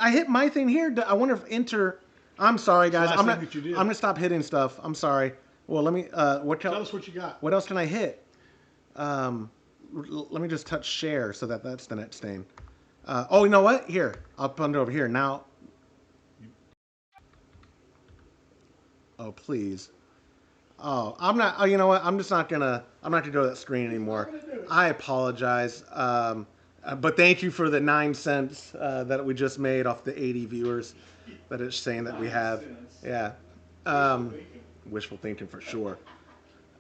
hit my thing here. I wonder if I'm sorry, guys. I'm going to stop hitting stuff. I'm sorry. Well, let me, Tell us what you got. What else can I hit? Let me just touch share so that's the next thing. Oh, you know what? Here, I'll put it over here now. Oh, please. Oh, I'm not. Oh, you know what? I'm not gonna go to that screen anymore. I apologize. But thank you for the 9 cents that we just made off the 80 viewers that it's saying that we have. Yeah. Wishful thinking for sure.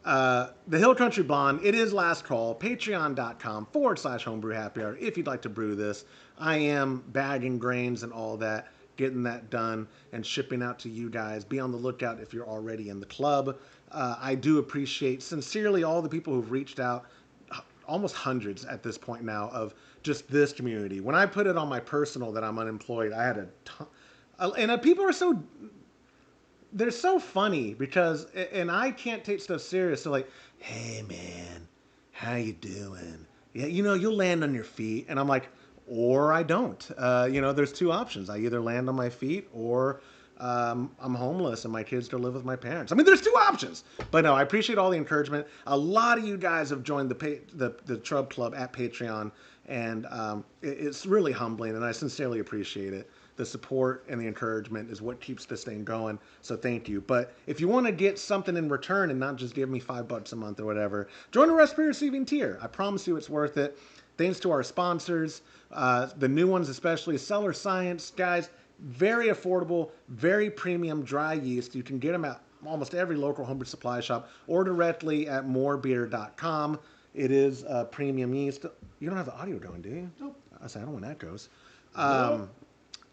The Hill Country Blonde, it is last call. Patreon.com/homebrew happy hour if you'd like to brew this. I am bagging grains and all that, getting that done and shipping out to you guys. Be on the lookout if you're already in the club. I do appreciate sincerely all the people who've reached out, almost hundreds at this point now, of just this community. When I put it on my personal that I'm unemployed, I had And people are so they're so funny because, and I can't take stuff serious. So like, hey man, how you doing? Yeah, you'll land on your feet, and I'm like, or I don't. There's two options. I either land on my feet, or I'm homeless and my kids still live with my parents. I mean, there's two options. But no, I appreciate all the encouragement. A lot of you guys have joined the Trub Club at Patreon, and it's really humbling, and I sincerely appreciate it. The support and the encouragement is what keeps this thing going. So thank you. But if you want to get something in return and not just give me $5 a month or whatever, join the recipe receiving tier. I promise you it's worth it. Thanks to our sponsors, the new ones especially, Cellar Science, guys. Very affordable, very premium dry yeast. You can get them at almost every local homebrew supply shop or directly at morebeer.com. It is premium yeast. You don't have the audio going, do you? Nope. I say I don't know when that goes. Nope.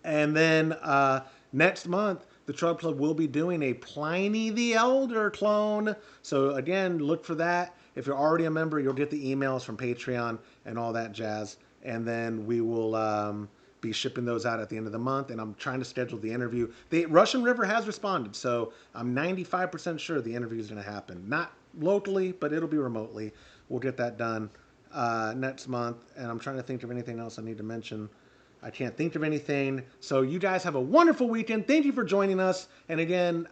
And then next month, the Trub Club will be doing a Pliny the Elder clone. So again, look for that. If you're already a member, you'll get the emails from Patreon and all that jazz. And then we will be shipping those out at the end of the month. And I'm trying to schedule the interview. The Russian River has responded, so I'm 95% sure the interview is going to happen. Not locally, but it'll be remotely. We'll get that done next month. And I'm trying to think of anything else I need to mention. I can't think of anything. So you guys have a wonderful weekend. Thank you for joining us. And again,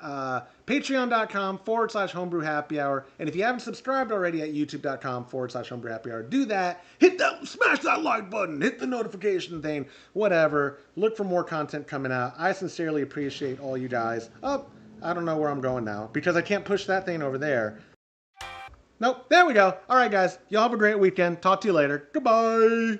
patreon.com/homebrew happy hour. And if you haven't subscribed already at youtube.com/homebrew happy hour, do that. Smash that like button, hit the notification thing, whatever. Look for more content coming out. I sincerely appreciate all you guys. Oh, I don't know where I'm going now because I can't push that thing over there. Nope, there we go. All right, guys. Y'all have a great weekend. Talk to you later. Goodbye.